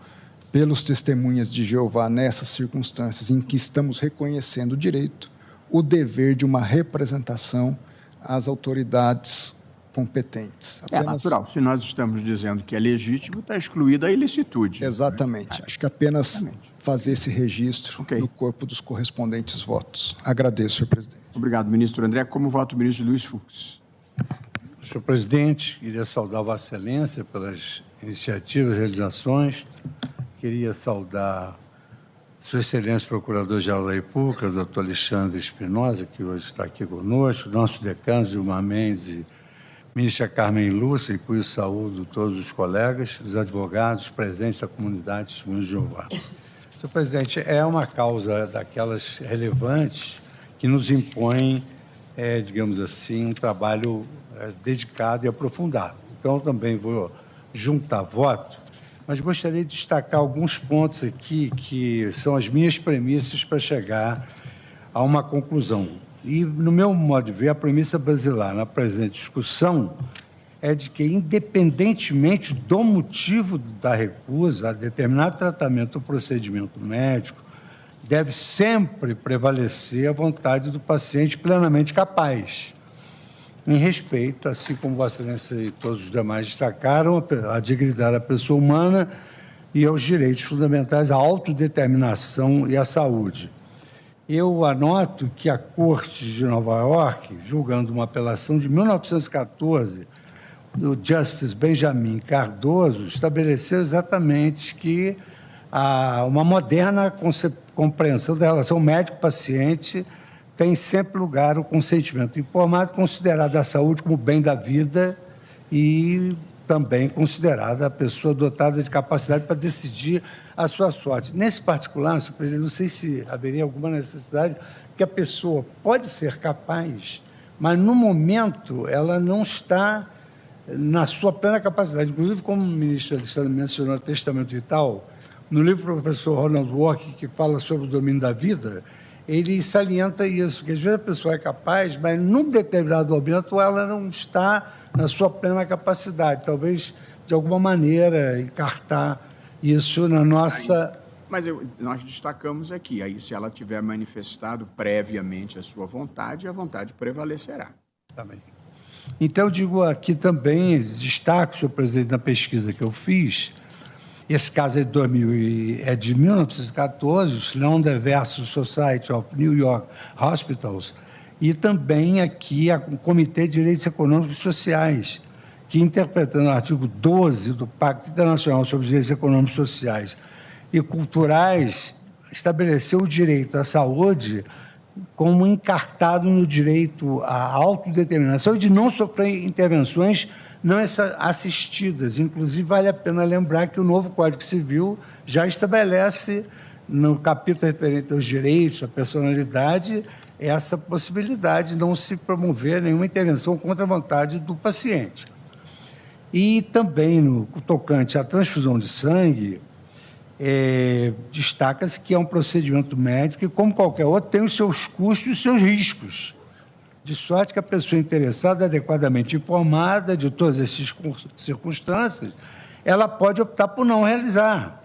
pelos testemunhas de Jeová nessas circunstâncias em que estamos reconhecendo o direito, o dever de uma representação às autoridades competentes. É natural. Se nós estamos dizendo que é legítimo, está excluída a ilicitude. Exatamente. Né? Acho que apenas fazer esse registro no corpo dos correspondentes votos. Agradeço, senhor presidente. Obrigado, ministro André. Como vota o ministro Luiz Fux? Senhor presidente, queria saudar Vossa Excelência pelas iniciativas e realizações. Queria saudar Sua Excelência Procurador-Geral da República, doutor Alexandre Espinosa, que hoje está aqui conosco, nossos decanos, Gilmar Mendes e ministra Carmen Lúcia, e cujo saúdo todos os colegas, os advogados presentes da comunidade Testemunhas de Jeová. Senhor presidente, é uma causa daquelas relevantes que nos impõe, digamos assim, um trabalho dedicado e aprofundado. Então, também vou juntar voto, mas gostaria de destacar alguns pontos aqui que são as minhas premissas para chegar a uma conclusão. E, no meu modo de ver, a premissa basilar na presente discussão é de que, independentemente do motivo da recusa a determinado tratamento ou procedimento médico, deve sempre prevalecer a vontade do paciente plenamente capaz, em respeito, assim como Vossa Excelência e todos os demais destacaram, à dignidade da pessoa humana e aos direitos fundamentais, à autodeterminação e à saúde. Eu anoto que a Corte de Nova York, julgando uma apelação de 1914, do Justice Benjamin Cardoso, estabeleceu exatamente que uma moderna compreensão da relação médico-paciente tem sempre lugar o consentimento informado, considerado a saúde como bem da vida e também considerada a pessoa dotada de capacidade para decidir a sua sorte. Nesse particular, senhor presidente, não sei se haveria alguma necessidade que a pessoa pode ser capaz, mas no momento ela não está na sua plena capacidade. Inclusive, como o ministro Alexandre mencionou, testamento vital, no livro do professor Ronald Walker, que fala sobre o domínio da vida, ele salienta isso, que às vezes a pessoa é capaz, mas num determinado momento ela não está na sua plena capacidade. Talvez, de alguma maneira, encartar isso na nossa... Mas nós destacamos aqui, aí se ela tiver manifestado previamente a sua vontade, a vontade prevalecerá. Também. Então, eu digo aqui também, destaco, senhor presidente, na pesquisa que eu fiz, esse caso é de 1914, Schlonder versus Society of New York Hospitals, e também aqui o Comitê de Direitos Econômicos e Sociais, que, interpretando o artigo 12 do Pacto Internacional sobre os Direitos Econômicos, Sociais e Culturais, estabeleceu o direito à saúde como encartado no direito à autodeterminação e de não sofrer intervenções não assistidas. Inclusive, vale a pena lembrar que o novo Código Civil já estabelece, no capítulo referente aos direitos, à personalidade, essa possibilidade de não se promover nenhuma intervenção contra a vontade do paciente. E também, no tocante à transfusão de sangue, destaca-se que é um procedimento médico que, como qualquer outro, tem os seus custos e os seus riscos, de sorte que a pessoa interessada, adequadamente informada de todas essas circunstâncias, ela pode optar por não realizar,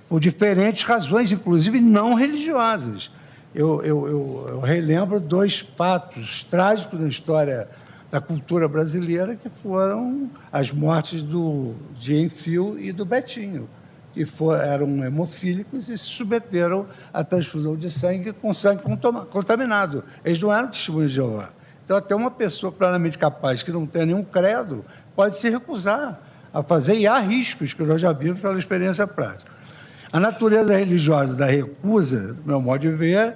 por diferentes razões, inclusive não religiosas. Eu relembro 2 fatos trágicos da história da cultura brasileira, que foram as mortes de Enfio e do Betinho, que eram hemofílicos e se submeteram à transfusão de sangue com sangue contaminado. Eles não eram testemunhas de Jeová. Então, até uma pessoa plenamente capaz, que não tem nenhum credo, pode se recusar a fazer, e há riscos que nós já vimos pela experiência prática. A natureza religiosa da recusa, do meu modo de ver,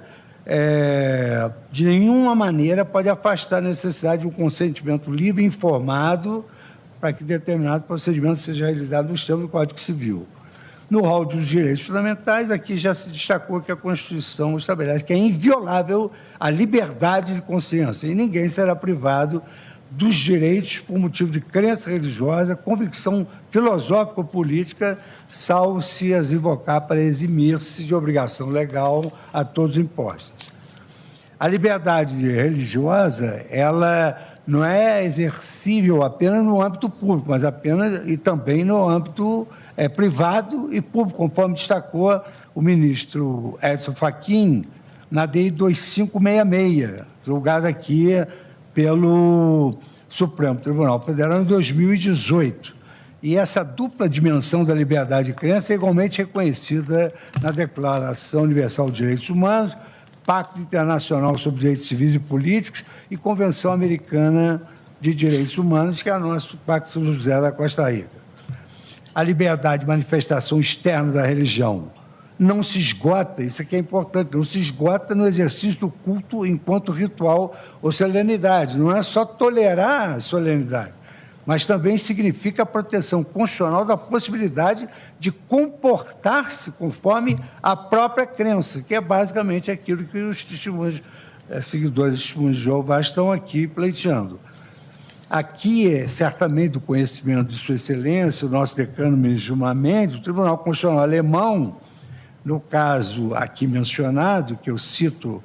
de nenhuma maneira pode afastar a necessidade de um consentimento livre e informado para que determinado procedimento seja realizado nos termos do Código Civil. No rol dos direitos fundamentais, aqui já se destacou que a Constituição estabelece que é inviolável a liberdade de consciência e ninguém será privado dos direitos por motivo de crença religiosa, convicção filosófica ou política, salvo se as invocar para eximir-se de obrigação legal a todos impostos. A liberdade religiosa, ela não é exercível apenas no âmbito público, mas apenas e também no âmbito privado e público, conforme destacou o ministro Edson Fachin na DI 2566, julgada aqui pelo Supremo Tribunal Federal em 2018. E essa dupla dimensão da liberdade de crença é igualmente reconhecida na Declaração Universal de Direitos Humanos, Pacto Internacional sobre Direitos Civis e Políticos e Convenção Americana de Direitos Humanos, que é o nosso Pacto São José da Costa Rica. A liberdade de manifestação externa da religião não se esgota, isso aqui é importante, não se esgota no exercício do culto enquanto ritual ou solenidade. Não é só tolerar a solenidade, mas também significa a proteção constitucional da possibilidade de comportar-se conforme a própria crença, que é basicamente aquilo que os testemunhos, seguidores de testemunhos de Jeová estão aqui pleiteando. Aqui, certamente, do conhecimento de Sua Excelência, o nosso decano, ministro Gilmar Mendes, o Tribunal Constitucional Alemão, no caso aqui mencionado, que eu cito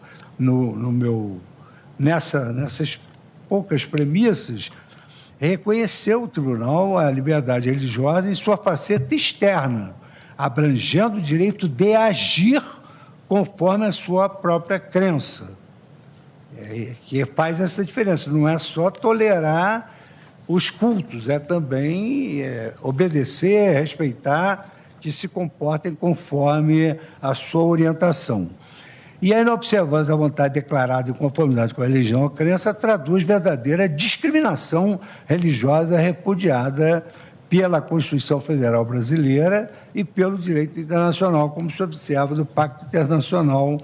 nessas poucas premissas, reconheceu o tribunal a liberdade religiosa em sua faceta externa, abrangendo o direito de agir conforme a sua própria crença, que faz essa diferença. Não é só tolerar os cultos, é também obedecer, respeitar, que se comportem conforme a sua orientação. E a inobservância da vontade declarada em conformidade com a religião ou a crença traduz verdadeira discriminação religiosa repudiada pela Constituição Federal Brasileira e pelo direito internacional, como se observa do Pacto Internacional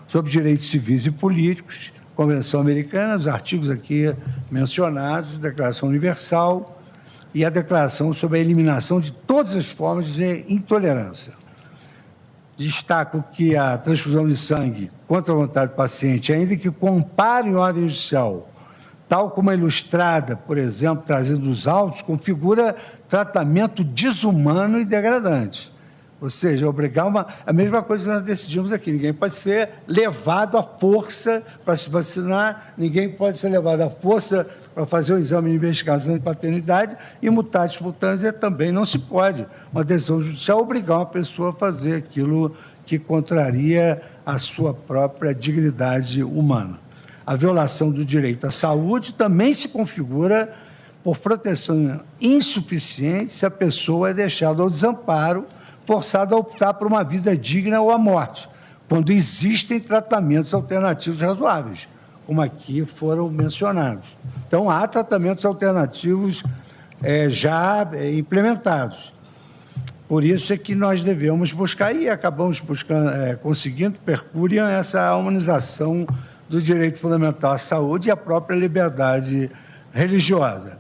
sobre Direitos Civis e Políticos, Convenção Americana, os artigos aqui mencionados, Declaração Universal, e a declaração sobre a eliminação de todas as formas de intolerância. Destaco que a transfusão de sangue contra a vontade do paciente, ainda que compare em ordem judicial, tal como a ilustrada, por exemplo, trazendo os autos, configura tratamento desumano e degradante. Ou seja, obrigar a mesma coisa que nós decidimos aqui. Ninguém pode ser levado à força para se vacinar, ninguém pode ser levado à força para fazer o exame de investigação de paternidade, e mutatis mutandis também não se pode. Uma decisão judicial obrigar uma pessoa a fazer aquilo que contraria a sua própria dignidade humana. A violação do direito à saúde também se configura por proteção insuficiente se a pessoa é deixada ao desamparo, forçada a optar por uma vida digna ou a morte, quando existem tratamentos alternativos razoáveis, como aqui foram mencionados. Então, há tratamentos alternativos já implementados. Por isso é que nós devemos buscar, e acabamos buscando, conseguindo, percuriam essa humanização do direito fundamental à saúde e à própria liberdade religiosa.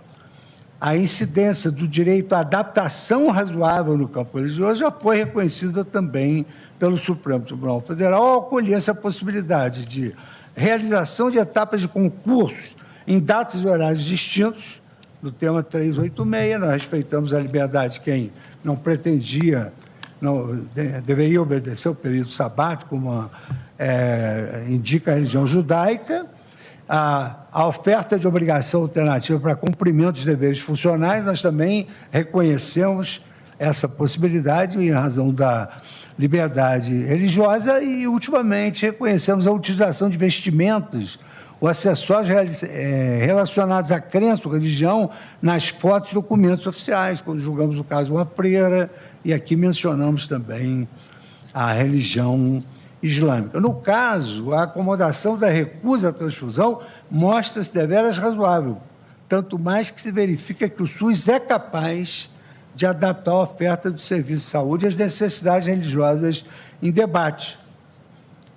A incidência do direito à adaptação razoável no campo religioso já foi reconhecida também pelo Supremo Tribunal Federal, ao acolher-se a possibilidade de realização de etapas de concursos em datas e horários distintos. No tema 386, nós respeitamos a liberdade de quem não pretendia, deveria obedecer o período sabático, como indica a religião judaica. A oferta de obrigação alternativa para cumprimento dos deveres funcionais, nós também reconhecemos essa possibilidade em razão da liberdade religiosa e, ultimamente, reconhecemos a utilização de vestimentas ou acessórios relacionados à crença ou religião nas fotos e documentos oficiais, quando julgamos o caso uma freira, e aqui mencionamos também a religião islâmica. No caso, a acomodação da recusa à transfusão mostra-se deveras razoável, tanto mais que se verifica que o SUS é capaz de adaptar a oferta do serviço de saúde às necessidades religiosas em debate,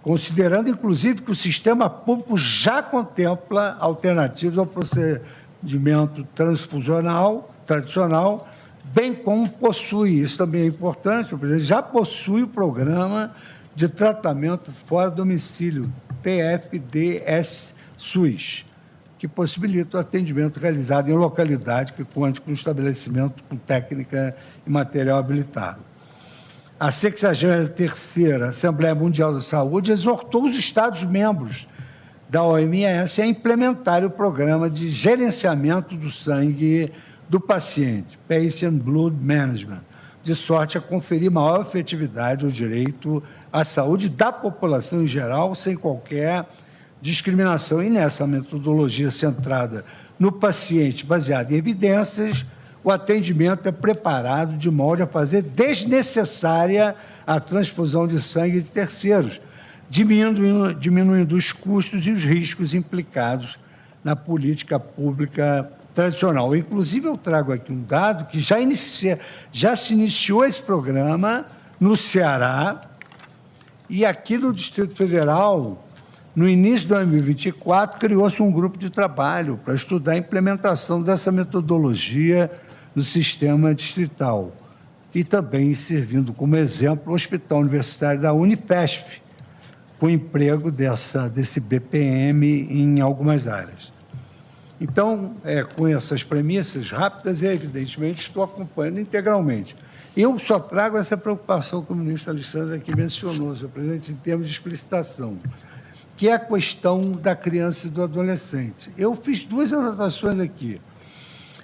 considerando, inclusive, que o sistema público já contempla alternativas ao procedimento transfusional tradicional, bem como possui, isso também é importante, o presidente já possui o programa de tratamento fora do domicílio, TFDS-SUS, que possibilita o atendimento realizado em localidade que conte com estabelecimento com técnica e material habilitado. A 63ª Assembleia Mundial da Saúde exortou os Estados-membros da OMS a implementar o programa de gerenciamento do sangue do paciente, Patient Blood Management, de sorte a conferir maior efetividade ao direito à saúde da população em geral, sem qualquer discriminação. E nessa metodologia centrada no paciente, baseada em evidências, o atendimento é preparado de modo a fazer desnecessária a transfusão de sangue de terceiros, diminuindo os custos e os riscos implicados na política pública tradicional. Inclusive, eu trago aqui um dado que já se iniciou esse programa no Ceará, e aqui no Distrito Federal, no início de 2024, criou-se um grupo de trabalho para estudar a implementação dessa metodologia no sistema distrital, e também servindo como exemplo o Hospital Universitário da Unifesp, com emprego desse BPM em algumas áreas. Então, com essas premissas rápidas, evidentemente, estou acompanhando integralmente. Eu só trago essa preocupação que o ministro Alexandre aqui mencionou, senhor presidente, em termos de explicitação, que é a questão da criança e do adolescente. Eu fiz duas anotações aqui.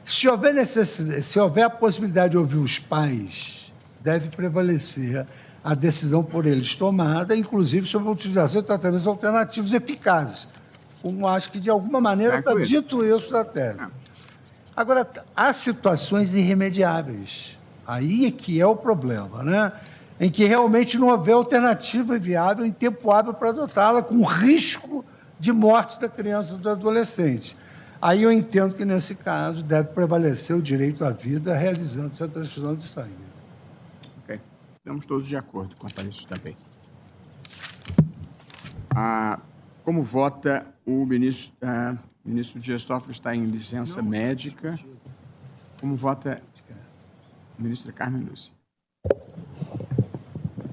Se houver a possibilidade de ouvir os pais, deve prevalecer a decisão por eles tomada, inclusive sobre a utilização de tratamentos alternativos eficazes. Como acho que, de alguma maneira, está dito isso da tese. Agora, há situações irremediáveis. Aí é que é o problema, né? Em que realmente não houver alternativa viável em tempo hábil para adotá-la, com risco de morte da criança ou do adolescente. Aí eu entendo que, nesse caso, deve prevalecer o direito à vida realizando essa transfusão de sangue. Ok. Estamos todos de acordo quanto a isso também. Como vota o ministro Dias Toffoli está em licença médica. Como vota a ministra Carmen Lúcia?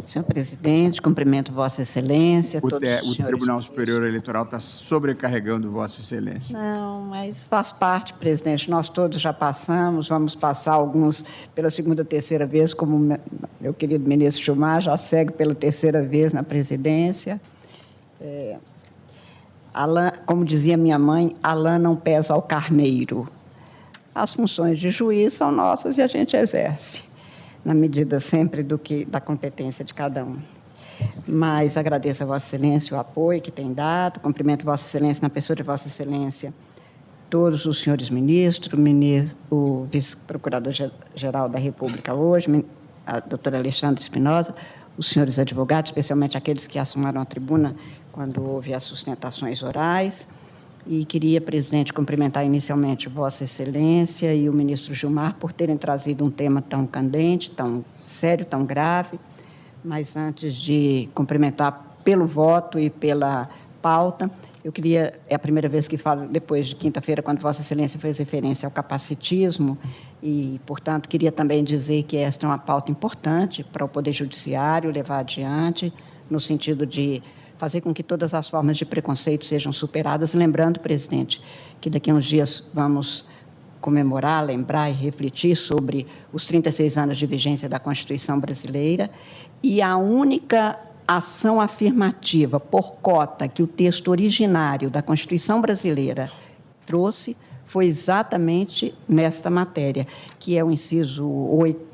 Senhor presidente, cumprimento Vossa Excelência. O Tribunal Superior Eleitoral está sobrecarregando Vossa Excelência. Não, mas faz parte, presidente. Nós todos já passamos, vamos passar alguns pela segunda, terceira vez, como meu querido ministro Gilmar já segue pela terceira vez na presidência. Alain, como dizia minha mãe, Alain não pesa ao carneiro. As funções de juiz são nossas e a gente exerce, na medida sempre da competência de cada um. Mas agradeço a Vossa Excelência o apoio que tem dado, cumprimento Vossa Excelência na pessoa de Vossa Excelência, todos os senhores ministros, o vice-procurador-geral da República hoje, a doutora Alexandra Espinosa, os senhores advogados, especialmente aqueles que assumiram a tribuna quando houve as sustentações orais. E queria, presidente, cumprimentar inicialmente Vossa Excelência e o ministro Gilmar por terem trazido um tema tão candente, tão sério, tão grave. Mas antes de cumprimentar pelo voto e pela pauta, eu queria, é a primeira vez que falo depois de quinta-feira, quando Vossa Excelência fez referência ao capacitismo, e, portanto, queria também dizer que esta é uma pauta importante para o Poder Judiciário levar adiante, no sentido de fazer com que todas as formas de preconceito sejam superadas. Lembrando, presidente, que daqui a uns dias vamos comemorar, lembrar e refletir sobre os 36 anos de vigência da Constituição brasileira, e a única ação afirmativa por cota que o texto originário da Constituição brasileira trouxe foi exatamente nesta matéria, que é o inciso 8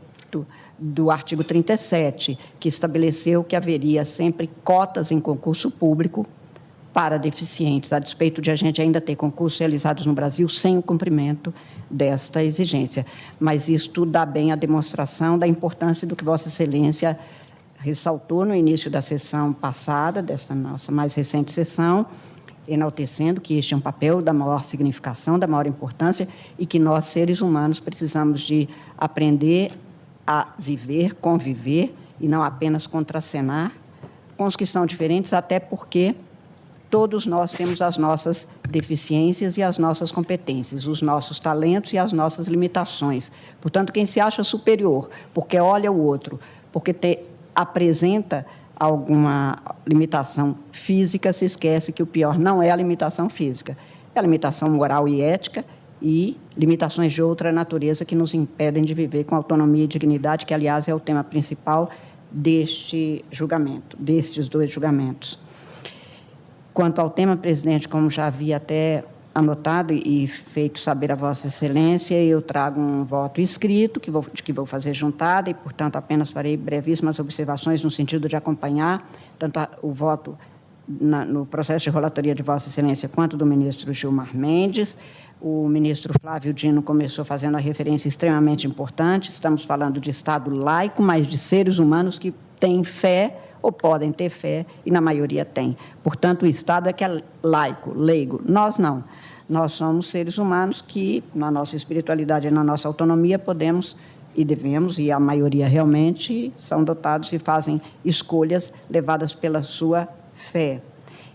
do artigo 37, que estabeleceu que haveria sempre cotas em concurso público para deficientes, a despeito de a gente ainda ter concursos realizados no Brasil sem o cumprimento desta exigência. Mas isto dá bem a demonstração da importância do que Vossa Excelência ressaltou no início da sessão passada, desta nossa mais recente sessão, enaltecendo que este é um papel da maior significação, da maior importância, e que nós, seres humanos, precisamos de aprender a viver, conviver, e não apenas contracenar com os que são diferentes, até porque todos nós temos as nossas deficiências e as nossas competências, os nossos talentos e as nossas limitações. Portanto, quem se acha superior, porque olha o outro, porque apresenta alguma limitação física, se esquece que o pior não é a limitação física, é a limitação moral e ética e limitações de outra natureza que nos impedem de viver com autonomia e dignidade, que, aliás, é o tema principal deste julgamento, destes dois julgamentos. Quanto ao tema, presidente, como já havia até anotado e feito saber a Vossa Excelência, eu trago um voto escrito, de que vou fazer juntada, e, portanto, apenas farei brevíssimas observações no sentido de acompanhar tanto o voto no processo de relatoria de Vossa Excelência quanto do ministro Gilmar Mendes. O ministro Flávio Dino começou fazendo a referência extremamente importante. Estamos falando de Estado laico, mas de seres humanos que têm fé ou podem ter fé, e na maioria tem. Portanto, o Estado é que é laico, leigo. Nós não. Nós somos seres humanos que, na nossa espiritualidade e na nossa autonomia, podemos e devemos, e a maioria realmente são dotados e fazem escolhas levadas pela sua fé.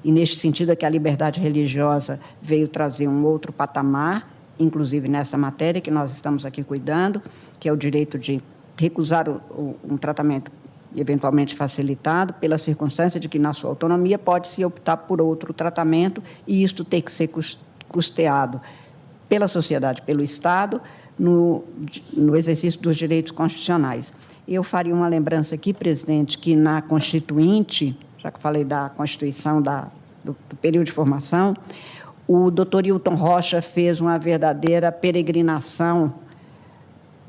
E, neste sentido, é que a liberdade religiosa veio trazer um outro patamar, inclusive nessa matéria que nós estamos aqui cuidando, que é o direito de recusar um tratamento eventualmente facilitado pela circunstância de que, na sua autonomia, pode-se optar por outro tratamento, e isto tem que ser custeado pela sociedade, pelo Estado, no exercício dos direitos constitucionais. Eu faria uma lembrança aqui, presidente, que na Constituinte, já que falei da Constituição do período de formação, o doutor Hilton Rocha fez uma verdadeira peregrinação,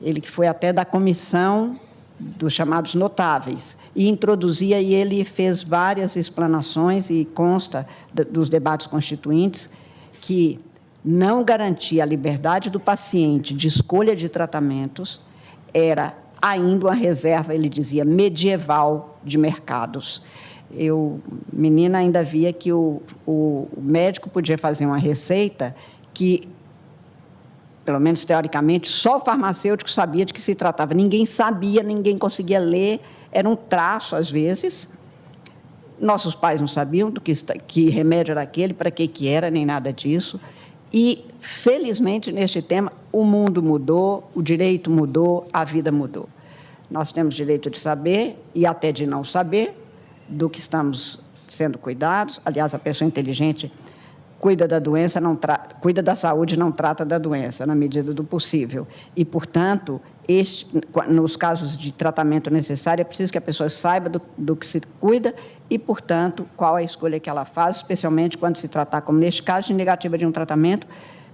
ele que foi até da comissão dos chamados notáveis, e introduzia, e ele fez várias explanações, e consta dos debates constituintes, que não garantia a liberdade do paciente de escolha de tratamentos, era ainda uma reserva, ele dizia, medieval de mercados. Eu, menina, ainda via que o médico podia fazer uma receita que, pelo menos teoricamente, só o farmacêutico sabia de que se tratava. Ninguém sabia, ninguém conseguia ler, era um traço, às vezes. Nossos pais não sabiam do que remédio era aquele, para que era, nem nada disso. E, felizmente, neste tema, o mundo mudou, o direito mudou, a vida mudou. Nós temos direito de saber e até de não saber do que estamos sendo cuidados. Aliás, a pessoa inteligente cuida da doença, cuida da saúde, não trata da doença, na medida do possível. E, portanto, nos casos de tratamento necessário, é preciso que a pessoa saiba do que se cuida e, portanto, qual a escolha que ela faz, especialmente quando se tratar, como neste caso, de negativa de um tratamento,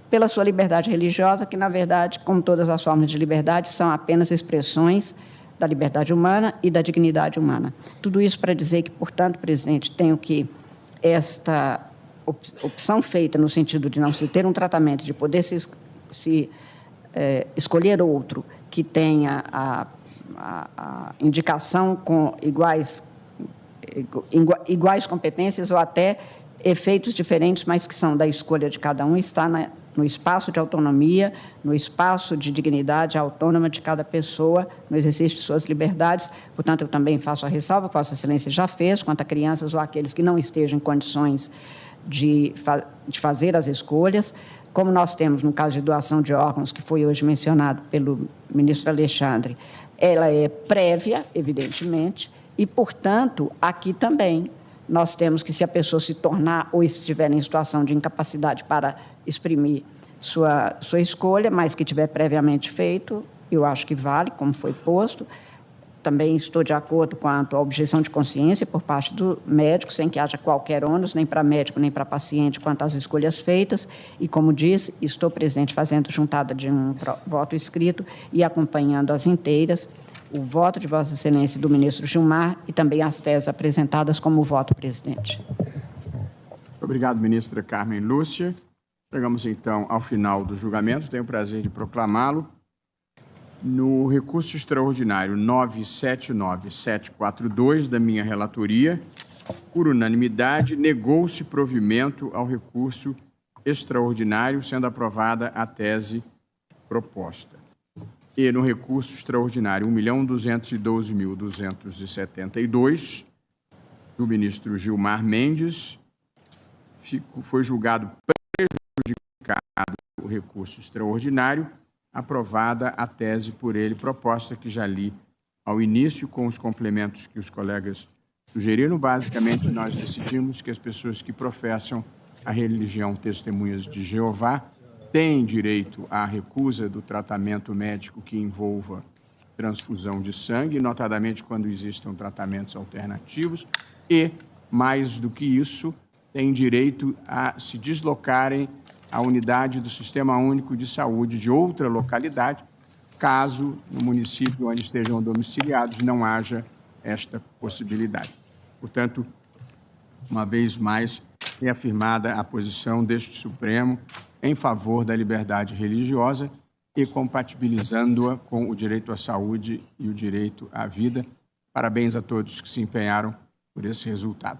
pela sua liberdade religiosa, que, na verdade, como todas as formas de liberdade, são apenas expressões da liberdade humana e da dignidade humana. Tudo isso para dizer que, portanto, presidente, tenho que esta opção feita no sentido de não se ter um tratamento, de poder escolher outro que tenha a indicação com iguais competências ou até efeitos diferentes, mas que são da escolha de cada um, está no espaço de autonomia, no espaço de dignidade autônoma de cada pessoa, no exercício de suas liberdades. Portanto, eu também faço a ressalva que Vossa Excelência já fez, quanto a crianças ou aqueles que não estejam em condições de fazer as escolhas, como nós temos no caso de doação de órgãos, que foi hoje mencionado pelo ministro Alexandre, ela é prévia, evidentemente, e, portanto, aqui também nós temos que, se a pessoa se tornar ou estiver em situação de incapacidade para exprimir sua escolha, mas que tiver previamente feito, eu acho que vale, como foi posto. Também estou de acordo quanto à objeção de consciência por parte do médico, sem que haja qualquer ônus, nem para médico, nem para paciente, quanto às escolhas feitas. E, como disse, estou presente fazendo juntada de um voto escrito e acompanhando as inteiras o voto de Vossa Excelência e do ministro Gilmar e também as teses apresentadas como voto, presidente. Obrigado, ministra Carmen Lúcia. Chegamos, então, ao final do julgamento. Tenho o prazer de proclamá-lo. No recurso extraordinário 979742 da minha relatoria, por unanimidade, negou-se provimento ao recurso extraordinário, sendo aprovada a tese proposta. E no recurso extraordinário 1.212.272, do ministro Gilmar Mendes, foi julgado prejudicado o recurso extraordinário, aprovada a tese por ele proposta, que já li ao início, com os complementos que os colegas sugeriram. Basicamente, nós decidimos que as pessoas que professam a religião Testemunhas de Jeová têm direito à recusa do tratamento médico que envolva transfusão de sangue, notadamente quando existam tratamentos alternativos, e, mais do que isso, têm direito a se deslocarem à unidade do Sistema Único de Saúde de outra localidade, caso no município onde estejam domiciliados não haja esta possibilidade. Portanto, uma vez mais, reafirmada a posição deste Supremo em favor da liberdade religiosa e compatibilizando-a com o direito à saúde e o direito à vida. Parabéns a todos que se empenharam por esse resultado.